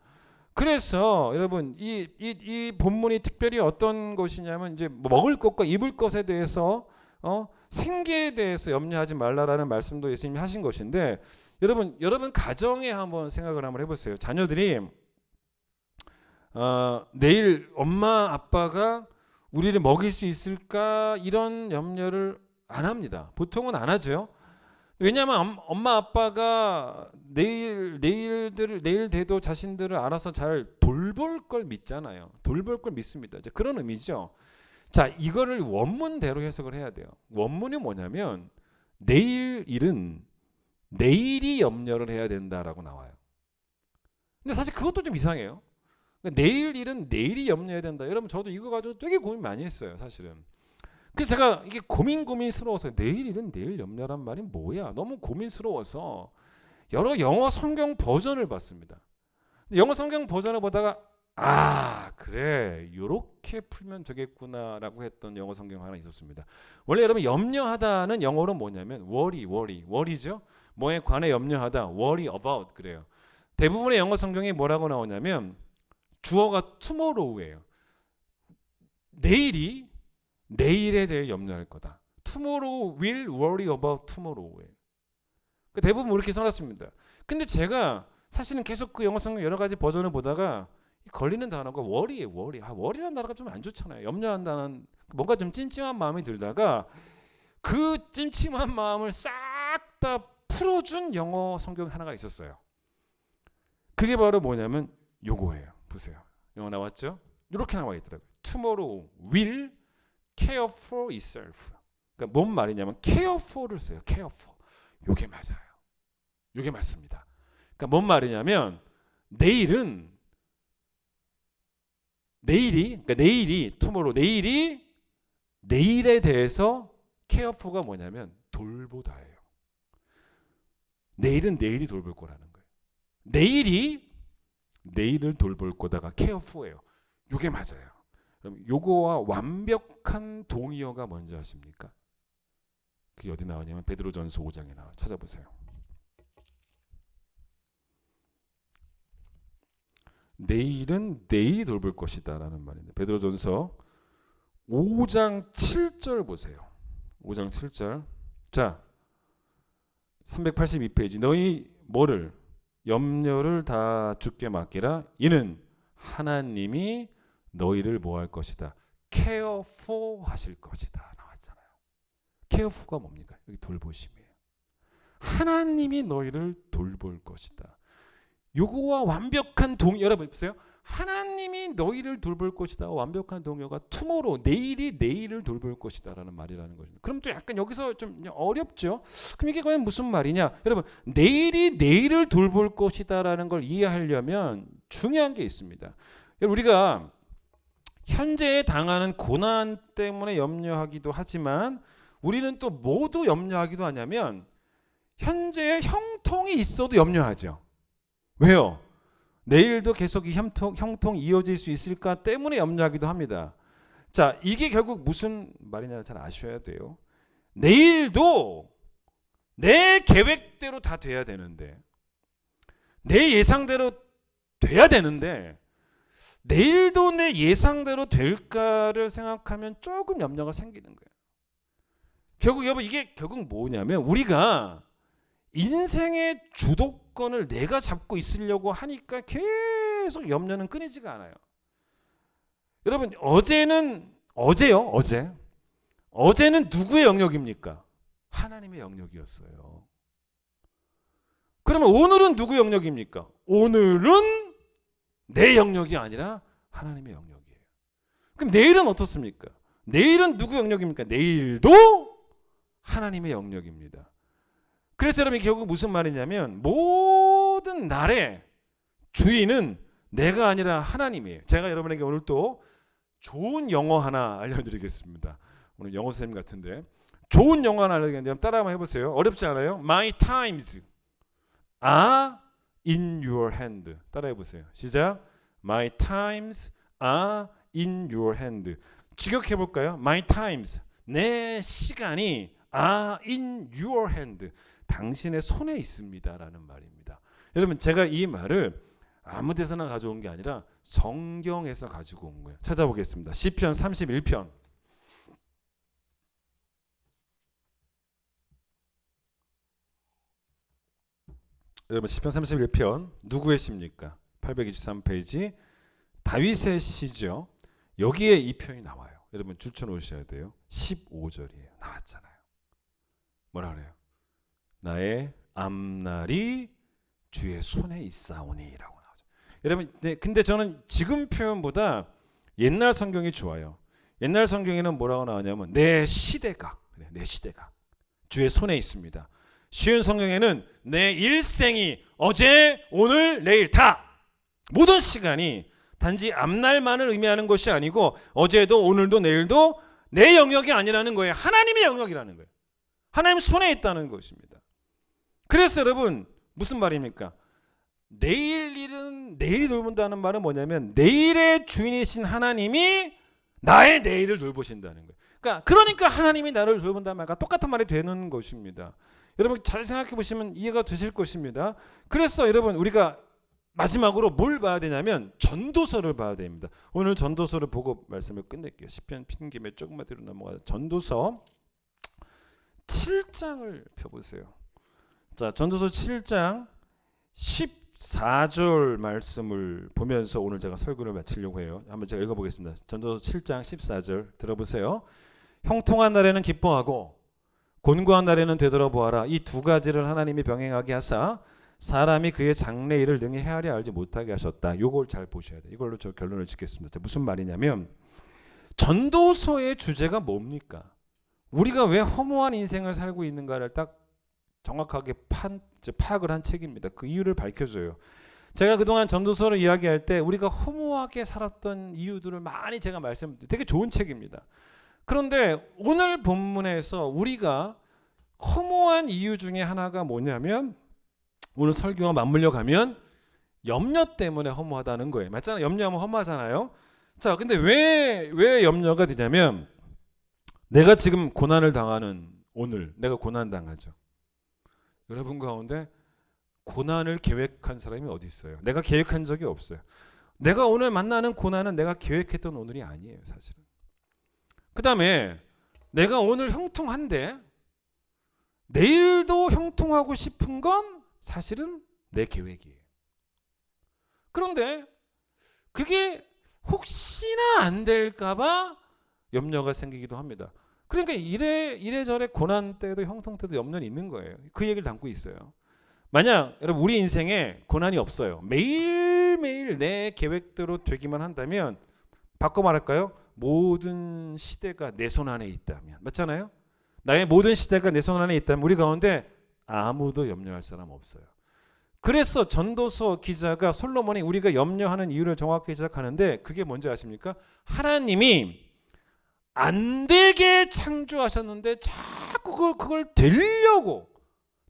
그래서 여러분 이 본문이 특별히 어떤 것이냐면 이제 먹을 것과 입을 것에 대해서 생계에 대해서 염려하지 말라라는 말씀도 예수님이 하신 것인데 여러분 가정에 한번 생각을 한번 해보세요. 자녀들이 내일 엄마 아빠가 우리를 먹일 수 있을까 이런 염려를 안 합니다. 보통은 안 하죠. 왜냐하면 엄마 아빠가 내일 돼도 자신들을 알아서 잘 돌볼 걸 믿잖아요. 돌볼 걸 믿습니다. 이제 그런 의미죠. 자, 이거를 원문대로 해석을 해야 돼요. 원문이 뭐냐면 내일 일은 내일이 염려를 해야 된다라고 나와요. 근데 사실 그것도 좀 이상해요. 그러니까 내일 일은 내일이 염려해야 된다. 여러분 저도 이거 가지고 되게 고민 많이 했어요. 사실은. 그래서 제가 이게 고민스러워서 내일 일은 내일 염려란 말이 뭐야? 너무 고민스러워서 여러 영어 성경 버전을 봤습니다. 영어 성경 버전을 보다가 그래 요렇게 풀면 되겠구나라고 했던 영어 성경 하나 있었습니다. 원래 여러분 염려하다는 영어로 뭐냐면 worry죠. 뭐에 관해 염려하다 worry about 그래요. 대부분의 영어 성경이 뭐라고 나오냐면 주어가 tomorrow예요. 내일에 대해 염려할 거다. Tomorrow will worry about tomorrow예요. 대부분 이렇게 써놨습니다. 근데 제가 사실은 계속 그 영어 성경 여러 가지 버전을 보다가 걸리는 단어가 worry예요. worry라는 단어가 좀 안 좋잖아요. 염려한다는 뭔가 좀 찜찜한 마음이 들다가 그 찜찜한 마음을 싹 다 풀어준 영어 성경 하나가 있었어요. 그게 바로 뭐냐면 요거예요. 보세요. 영어 나왔죠? 이렇게 나와 있더라고요. Tomorrow will care for itself. 그러니까 뭔 말이냐면 care for를 써요. care for. 요게 맞아요. 요게 맞습니다. 그러니까 뭔 말이냐면 내일이 tomorrow 내일에 대해서 care for가 뭐냐면 돌보다예요. 내일은 내일이 돌볼 거라는 거예요. 내일을 돌볼 거다가 care for예요. 요게 맞아요. 그럼 요거와 완벽한 동의어가 뭔지 아십니까? 그게 어디 나오냐면 베드로전서 5장에 나와요. 찾아보세요. 내일은 내일이 돌볼 것이다 라는 말인데 베드로전서 5장 7절 보세요. 5장 7절. 자 382페이지 너희 뭐를 염려를 다 주께 맡기라. 이는 하나님이 너희를 뭐 할 것이다. care for 하실 것이다. 나왔잖아요. care for가 뭡니까? 여기 돌보심이에요. 하나님이 너희를 돌볼 것이다. 요거와 완벽한 여러분 보세요. 하나님이 너희를 돌볼 것이다. 완벽한 동요가 tomorrow 내일이 내일을 돌볼 것이다라는 말이라는 거죠. 그럼 또 약간 여기서 좀 어렵죠. 그럼 이게 과연 무슨 말이냐? 여러분 내일이 내일을 돌볼 것이다라는 걸 이해하려면 중요한 게 있습니다. 우리가 현재 당하는 고난 때문에 염려하기도 하지만 우리는 또 모두 염려하기도 하냐면 현재의 형통이 있어도 염려하죠. 왜요? 내일도 계속 이 형통이 이어질 수 있을까 때문에 염려하기도 합니다. 자, 이게 결국 무슨 말이냐를 잘 아셔야 돼요. 내일도 내 계획대로 다 돼야 되는데, 내 예상대로 돼야 되는데 내일도 내 예상대로 될까를 생각하면 조금 염려가 생기는 거예요. 결국 여러분 이게 결국 뭐냐면 우리가 인생의 주도권을 내가 잡고 있으려고 하니까 계속 염려는 끊이지가 않아요. 여러분 어제는 누구의 영역입니까? 하나님의 영역이었어요. 그러면 오늘은 누구의 영역입니까? 오늘은 내 영역이 아니라 하나님의 영역이에요. 그럼 내일은 어떻습니까? 내일은 누구 영역입니까? 내일도 하나님의 영역입니다. 그래서 여러분 결국 무슨 말이냐면 모든 날의 주인은 내가 아니라 하나님이에요. 제가 여러분에게 오늘 또 좋은 영어 하나 알려드리겠습니다. 오늘 영어 선생님 같은데 좋은 영어 하나 알려드리겠는데 따라 한번 해보세요. 어렵지 않아요? My times are in your hand. 따라 해보세요. 시작. My times are in your hand. 직역해볼까요? My times, 내 시간이 are in your hand. 당신의 손에 있습니다 라는 말입니다. 여러분 제가 이 말을 아무 데서나 가져온 게 아니라 성경에서 가지고 온 거예요. 찾아보겠습니다. 시편 31편. 여러분 시편 31편 누구의 시입니까? 823페이지 다윗의 시죠. 여기에 이 표현이 나와요. 여러분 줄쳐 놓으셔야 돼요. 15절이에요. 나왔잖아요. 뭐라 그래요? 나의 앞날이 주의 손에 있사오니 라고 나오죠. 여러분 근데 저는 지금 표현보다 옛날 성경이 좋아요. 옛날 성경에는 뭐라고 나오냐면 내 시대가 주의 손에 있습니다. 쉬운 성경에는 내 일생이 어제 오늘 내일 다 모든 시간이 단지 앞날만을 의미하는 것이 아니고 어제도 오늘도 내일도 내 영역이 아니라는 거예요. 하나님의 영역이라는 거예요. 하나님 손에 있다는 것입니다. 그래서 여러분 무슨 말입니까? 내일 일은 내일이 돌본다는 말은 뭐냐면 내일의 주인이신 하나님이 나의 내일을 돌보신다는 거예요. 그러니까 하나님이 나를 돌본다는 말과 똑같은 말이 되는 것입니다. 여러분 잘 생각해 보시면 이해가 되실 것입니다. 그래서 여러분 우리가 마지막으로 뭘 봐야 되냐면 전도서를 봐야 됩니다. 오늘 전도서를 보고 말씀을 끝낼게요. 시편 핀 김에 조금만 뒤로 넘어가서 전도서 7장을 펴보세요. 자, 전도서 7장 14절 말씀을 보면서 오늘 제가 설교를 마치려고 해요. 한번 제가 읽어보겠습니다. 전도서 7장 14절 들어보세요. 형통한 날에는 기뻐하고 곤고한 날에는 되돌아보아라. 이 두 가지를 하나님이 병행하게 하사 사람이 그의 장래 일을 능히 헤아려 알지 못하게 하셨다. 요걸 잘 보셔야 돼요. 이걸로 저 결론을 짓겠습니다. 무슨 말이냐면 전도서의 주제가 뭡니까? 우리가 왜 허무한 인생을 살고 있는가를 딱 정확하게 파악을 한 책입니다. 그 이유를 밝혀줘요. 제가 그동안 전도서를 이야기할 때 우리가 허무하게 살았던 이유들을 많이 제가 말씀드려요. 되게 좋은 책입니다. 그런데 오늘 본문에서 우리가 허무한 이유 중에 하나가 뭐냐면 오늘 설교와 맞물려 가면 염려 때문에 허무하다는 거예요. 맞잖아요. 염려하면 허무하잖아요. 자, 근데 왜 염려가 되냐면 내가 지금 고난을 당하는 오늘 내가 고난 당하죠. 여러분 가운데 고난을 계획한 사람이 어디 있어요? 내가 계획한 적이 없어요. 내가 오늘 만나는 고난은 내가 계획했던 오늘이 아니에요, 사실은. 그 다음에 내가 오늘 형통한데 내일도 형통하고 싶은 건 사실은 내 계획이에요. 그런데 그게 혹시나 안 될까봐 염려가 생기기도 합니다. 그러니까 이래저래 고난 때도 형통 때도 염려는 있는 거예요. 그 얘기를 담고 있어요. 만약 여러분 우리 인생에 고난이 없어요. 매일매일 내 계획대로 되기만 한다면 바꿔 말할까요? 모든 시대가 내 손 안에 있다면 맞잖아요. 나의 모든 시대가 내 손 안에 있다면 우리 가운데 아무도 염려할 사람 없어요. 그래서 전도서 기자가 솔로몬이 우리가 염려하는 이유를 정확히 시작하는데 그게 뭔지 아십니까? 하나님이 안 되게 창조하셨는데 자꾸 그걸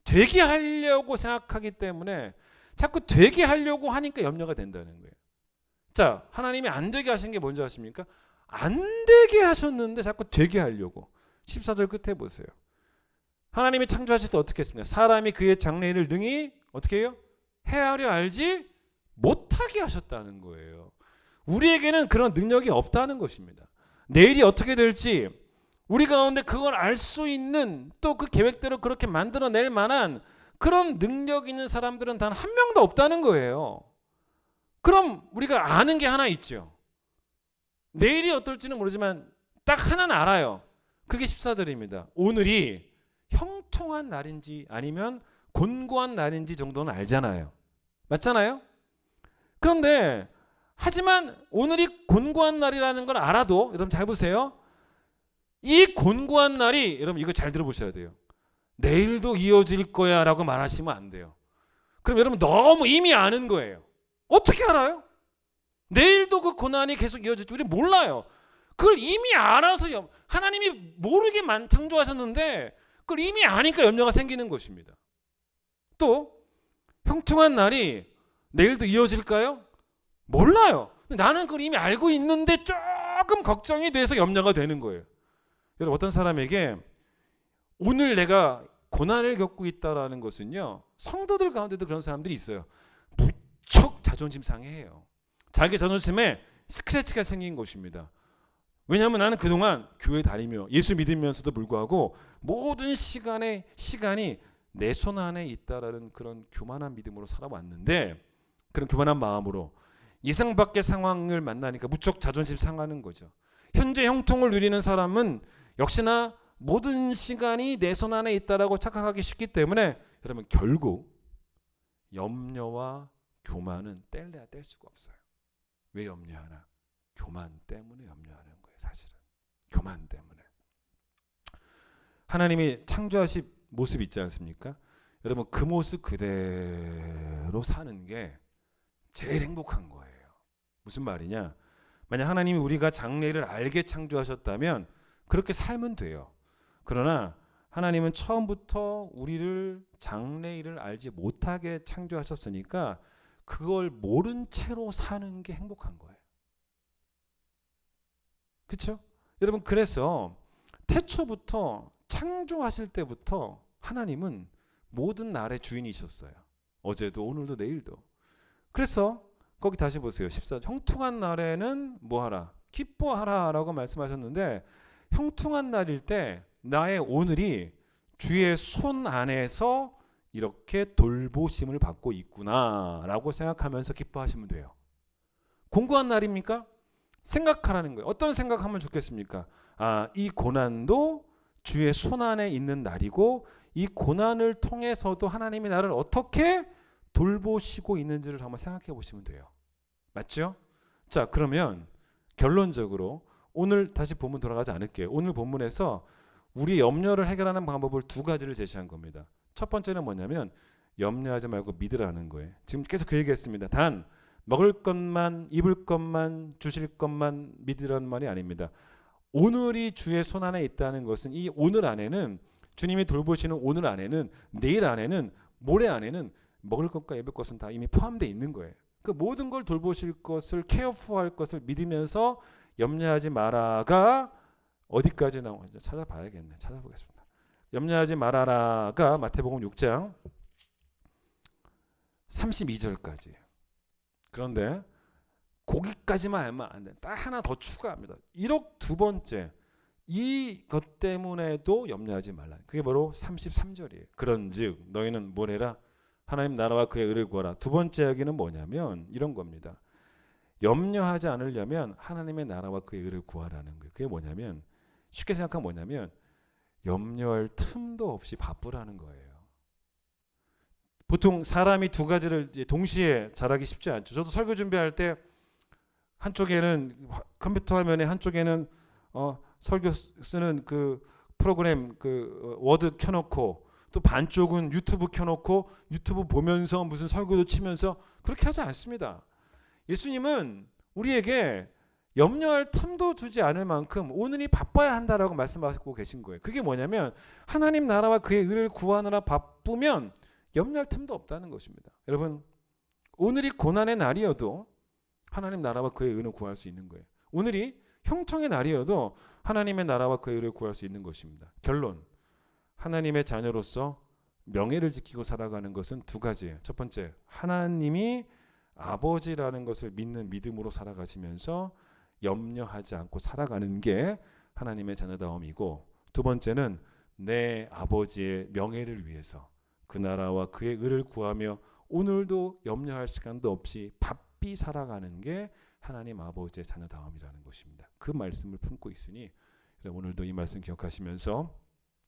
되게 하려고 생각하기 때문에 자꾸 되게 하려고 하니까 염려가 된다는 거예요. 자, 하나님이 안 되게 하신 게 뭔지 아십니까? 안 되게 하셨는데 자꾸 되게 하려고. 14절 끝에 보세요. 하나님이 창조하실 때 어떻게 했습니까? 사람이 그의 장래일을 능히 어떻게 해요? 헤아려 알지 못하게 하셨다는 거예요. 우리에게는 그런 능력이 없다는 것입니다. 내일이 어떻게 될지 우리 가운데 그걸 알 수 있는 또 그 계획대로 그렇게 만들어낼 만한 그런 능력 있는 사람들은 단 한 명도 없다는 거예요. 그럼 우리가 아는 게 하나 있죠. 내일이 어떨지는 모르지만 딱 하나는 알아요. 그게 14절입니다. 오늘이 형통한 날인지 아니면 곤고한 날인지 정도는 알잖아요. 맞잖아요? 그런데 하지만 오늘이 곤고한 날이라는 걸 알아도 여러분 잘 보세요. 이 곤고한 날이 여러분 이거 잘 들어보셔야 돼요. 내일도 이어질 거야 라고 말하시면 안 돼요. 그럼 여러분 너무 이미 아는 거예요. 어떻게 알아요? 내일도 그 고난이 계속 이어질지 우리 몰라요. 그걸 이미 알아서 하나님이 모르게 창조하셨는데 그걸 이미 아니까 염려가 생기는 것입니다. 또 형통한 날이 내일도 이어질까요? 몰라요. 나는 그걸 이미 알고 있는데 조금 걱정이 돼서 염려가 되는 거예요. 여러분 어떤 사람에게 오늘 내가 고난을 겪고 있다라는 것은요. 성도들 가운데도 그런 사람들이 있어요. 무척 자존심 상해해요. 자기 자존심에 스크래치가 생긴 것입니다. 왜냐하면 나는 그동안 교회 다니며 예수 믿으면서도 불구하고 모든 시간이 내 손 안에 있다라는 그런 교만한 믿음으로 살아왔는데 그런 교만한 마음으로 예상 밖의 상황을 만나니까 무척 자존심 상하는 거죠. 현재 형통을 누리는 사람은 역시나 모든 시간이 내 손 안에 있다라고 착각하기 쉽기 때문에 여러분 결국 염려와 교만은 뗄래야 뗄 수가 없어요. 왜 염려하나? 교만 때문에 염려하는 거예요. 사실은 교만 때문에. 하나님이 창조하신 모습 있지 않습니까? 여러분 그 모습 그대로 사는 게 제일 행복한 거예요. 무슨 말이냐? 만약 하나님이 우리가 장래를 알게 창조하셨다면 그렇게 살면 돼요. 그러나 하나님은 처음부터 우리를 장래일을 알지 못하게 창조하셨으니까 그걸 모른 채로 사는 게 행복한 거예요. 그렇죠? 여러분 그래서 태초부터 창조하실 때부터 하나님은 모든 날의 주인이셨어요. 어제도 오늘도 내일도. 그래서 거기 다시 보세요. 14절 형통한 날에는 뭐하라? 기뻐하라 라고 말씀하셨는데 형통한 날일 때 나의 오늘이 주의 손 안에서 이렇게 돌보심을 받고 있구나 라고 생각하면서 기뻐하시면 돼요. 공고한 날입니까? 생각하라는 거예요. 어떤 생각하면 좋겠습니까? 이 고난도 주의 손 안에 있는 날이고 이 고난을 통해서도 하나님이 나를 어떻게 돌보시고 있는지를 한번 생각해 보시면 돼요. 맞죠? 자, 그러면 결론적으로 오늘 다시 본문 돌아가지 않을게요. 오늘 본문에서 우리 염려를 해결하는 방법을 두 가지를 제시한 겁니다. 첫 번째는 뭐냐면 염려하지 말고 믿으라는 거예요. 지금 계속 그 얘기했습니다. 단 먹을 것만 입을 것만 주실 것만 믿으라는 말이 아닙니다. 오늘이 주의 손 안에 있다는 것은 이 오늘 안에는 주님이 돌보시는 오늘 안에는 내일 안에는 모레 안에는 먹을 것과 입을 것은 다 이미 포함되어 있는 거예요. 그 모든 걸 돌보실 것을 케어포할 것을 믿으면서 염려하지 마라가 어디까지 나오는지 찾아봐야겠네. 찾아보겠습니다. 염려하지 말아라가 마태복음 6장 32절까지. 그런데 거기까지만 알면 안 돼. 딱 하나 더 추가합니다. 이렇게 두 번째 이것 때문에도 염려하지 말라. 그게 바로 33절이에요. 그런즉 너희는 뭘 해라? 하나님 나라와 그의 의를 구하라. 두 번째 이야기는 뭐냐면 이런 겁니다. 염려하지 않으려면 하나님의 나라와 그의 의를 구하라는 거예요. 그게 뭐냐면 쉽게 생각하면 뭐냐면 염려할 틈도 없이 바쁘라는 거예요. 보통 사람이 두 가지를 동시에 잘하기 쉽지 않죠. 저도 설교 준비할 때 한쪽에는 컴퓨터 화면에 한쪽에는 설교 쓰는 그 프로그램 그 워드 켜놓고 또 반쪽은 유튜브 켜놓고 유튜브 보면서 무슨 설교도 치면서 그렇게 하지 않습니다. 예수님은 우리에게 염려할 틈도 주지 않을 만큼 오늘이 바빠야 한다라고 말씀하고 계신 거예요. 그게 뭐냐면 하나님 나라와 그의 의를 구하느라 바쁘면 염려할 틈도 없다는 것입니다. 여러분, 오늘이 고난의 날이어도 하나님 나라와 그의 의를 구할 수 있는 거예요. 오늘이 형통의 날이어도 하나님의 나라와 그의 의를 구할 수 있는 것입니다. 결론, 하나님의 자녀로서 명예를 지키고 살아가는 것은 두 가지예요. 첫 번째, 하나님이 아버지라는 것을 믿는 믿음으로 살아가시면서 염려하지 않고 살아가는 게 하나님의 자녀다움이고, 두 번째는 내 아버지의 명예를 위해서 그 나라와 그의 의를 구하며 오늘도 염려할 시간도 없이 바삐 살아가는 게 하나님 아버지의 자녀다움이라는 것입니다. 그 말씀을 품고 있으니 오늘도 이 말씀 기억하시면서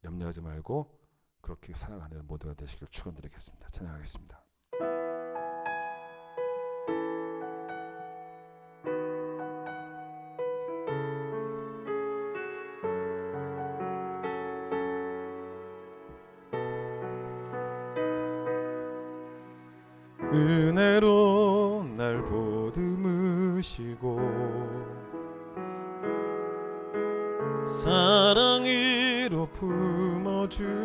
염려하지 말고 그렇게 살아가는 모두가 되시길 축원드리겠습니다. 찬양하겠습니다. 은혜로 날 보듬으시고 사랑으로 품어주셔도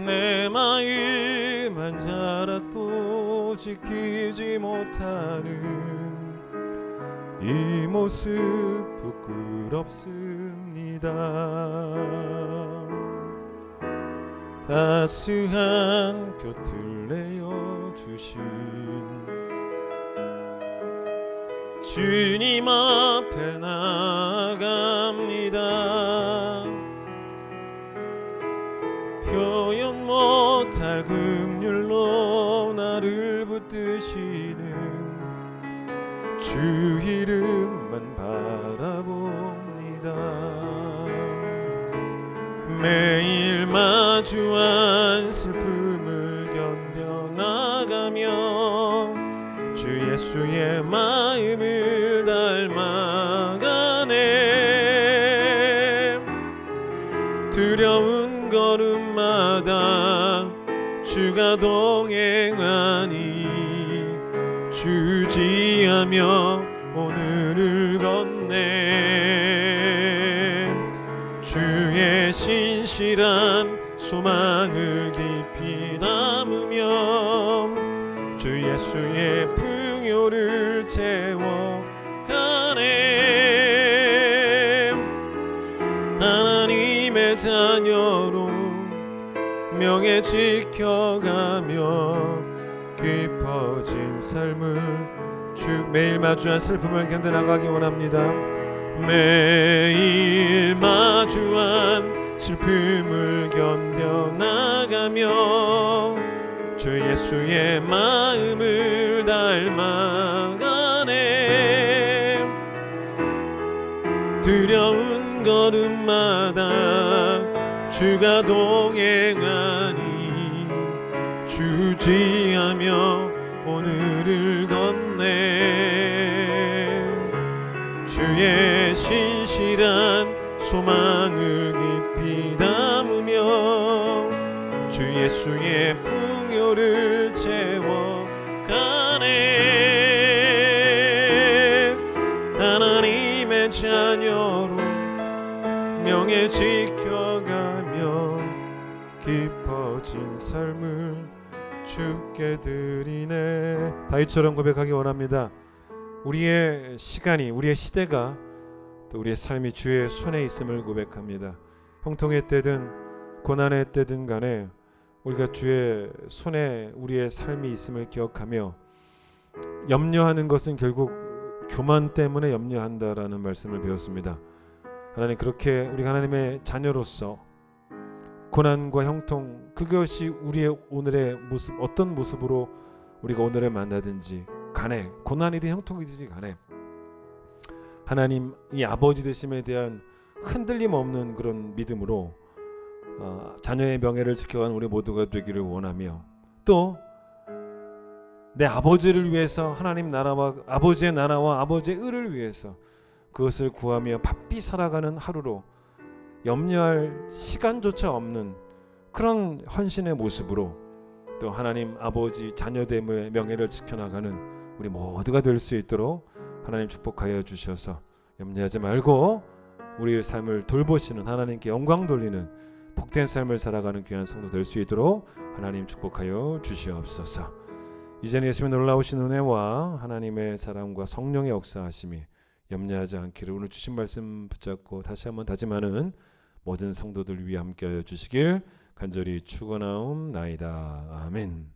내 마음 한 자락도 지키지 못하는 이 모습 부끄럽습니다. 따스한 곁을 내어주신 주님 앞에 나아갑니다. 표현 못할 긍휼로 나를 붙드시는 주 이름만 바라봅니다. 매일 마주한 슬픔을 견뎌나가며 주 예수의 마음을 닮아가네. 두려운 걸음마다 주가 동행하니 주지하며 오늘을 걷네. 주의 신실한 소망을 깊이 담으며 주 예수의 풍요를 채워가네. 하나님의 자녀로 명예 지켜가며 깊어진 삶을 매일 마주한 슬픔을 견뎌나가기 원합니다. 매일 마주한 슬픔을 견뎌나가며 주 예수의 마음을 닮아가네. 두려운 걸음마다 주가 동행하니 주지하며 오늘을 걷네. 주의 신실한 소망을 깊이 담으며 주 예수의 풍요를 채워가네. 하나님의 자녀로 명예 지켜가며 깊어진 삶을 주께 드리네. 다윗처럼 고백하기 원합니다. 우리의 시간이, 우리의 시대가, 또 우리의 삶이 주의 손에 있음을 고백합니다. 형통의 때든 고난의 때든 간에 우리가 주의 손에 우리의 삶이 있음을 기억하며 염려하는 것은 결국 교만 때문에 염려한다라는 말씀을 배웠습니다. 하나님, 그렇게 우리가 하나님의 자녀로서 고난과 형통, 그것이 우리의 오늘의 모습, 어떤 모습으로 우리가 오늘을 만나든지 간에, 고난이든 형통이든 간에 하나님 이 아버지 되심에 대한 흔들림 없는 그런 믿음으로 자녀의 명예를 지켜가는 우리 모두가 되기를 원하며, 또 내 아버지를 위해서, 하나님 나라와 아버지의 나라와 아버지의 의를 위해서 그것을 구하며 바삐 살아가는 하루로, 염려할 시간조차 없는 그런 헌신의 모습으로 또 하나님 아버지 자녀됨의 명예를 지켜나가는 우리 모두가 될 수 있도록 하나님 축복하여 주셔서 염려하지 말고 우리의 삶을 돌보시는 하나님께 영광 돌리는 복된 삶을 살아가는 귀한 성도 될 수 있도록 하나님 축복하여 주시옵소서. 이제는 예수님의 놀라우신 은혜와 하나님의 사랑과 성령의 역사하심이 염려하지 않기를 오늘 주신 말씀 붙잡고 다시 한번 다짐하는 모든 성도들 위해 함께하여 주시길 간절히 축원하옵나이다. 아멘.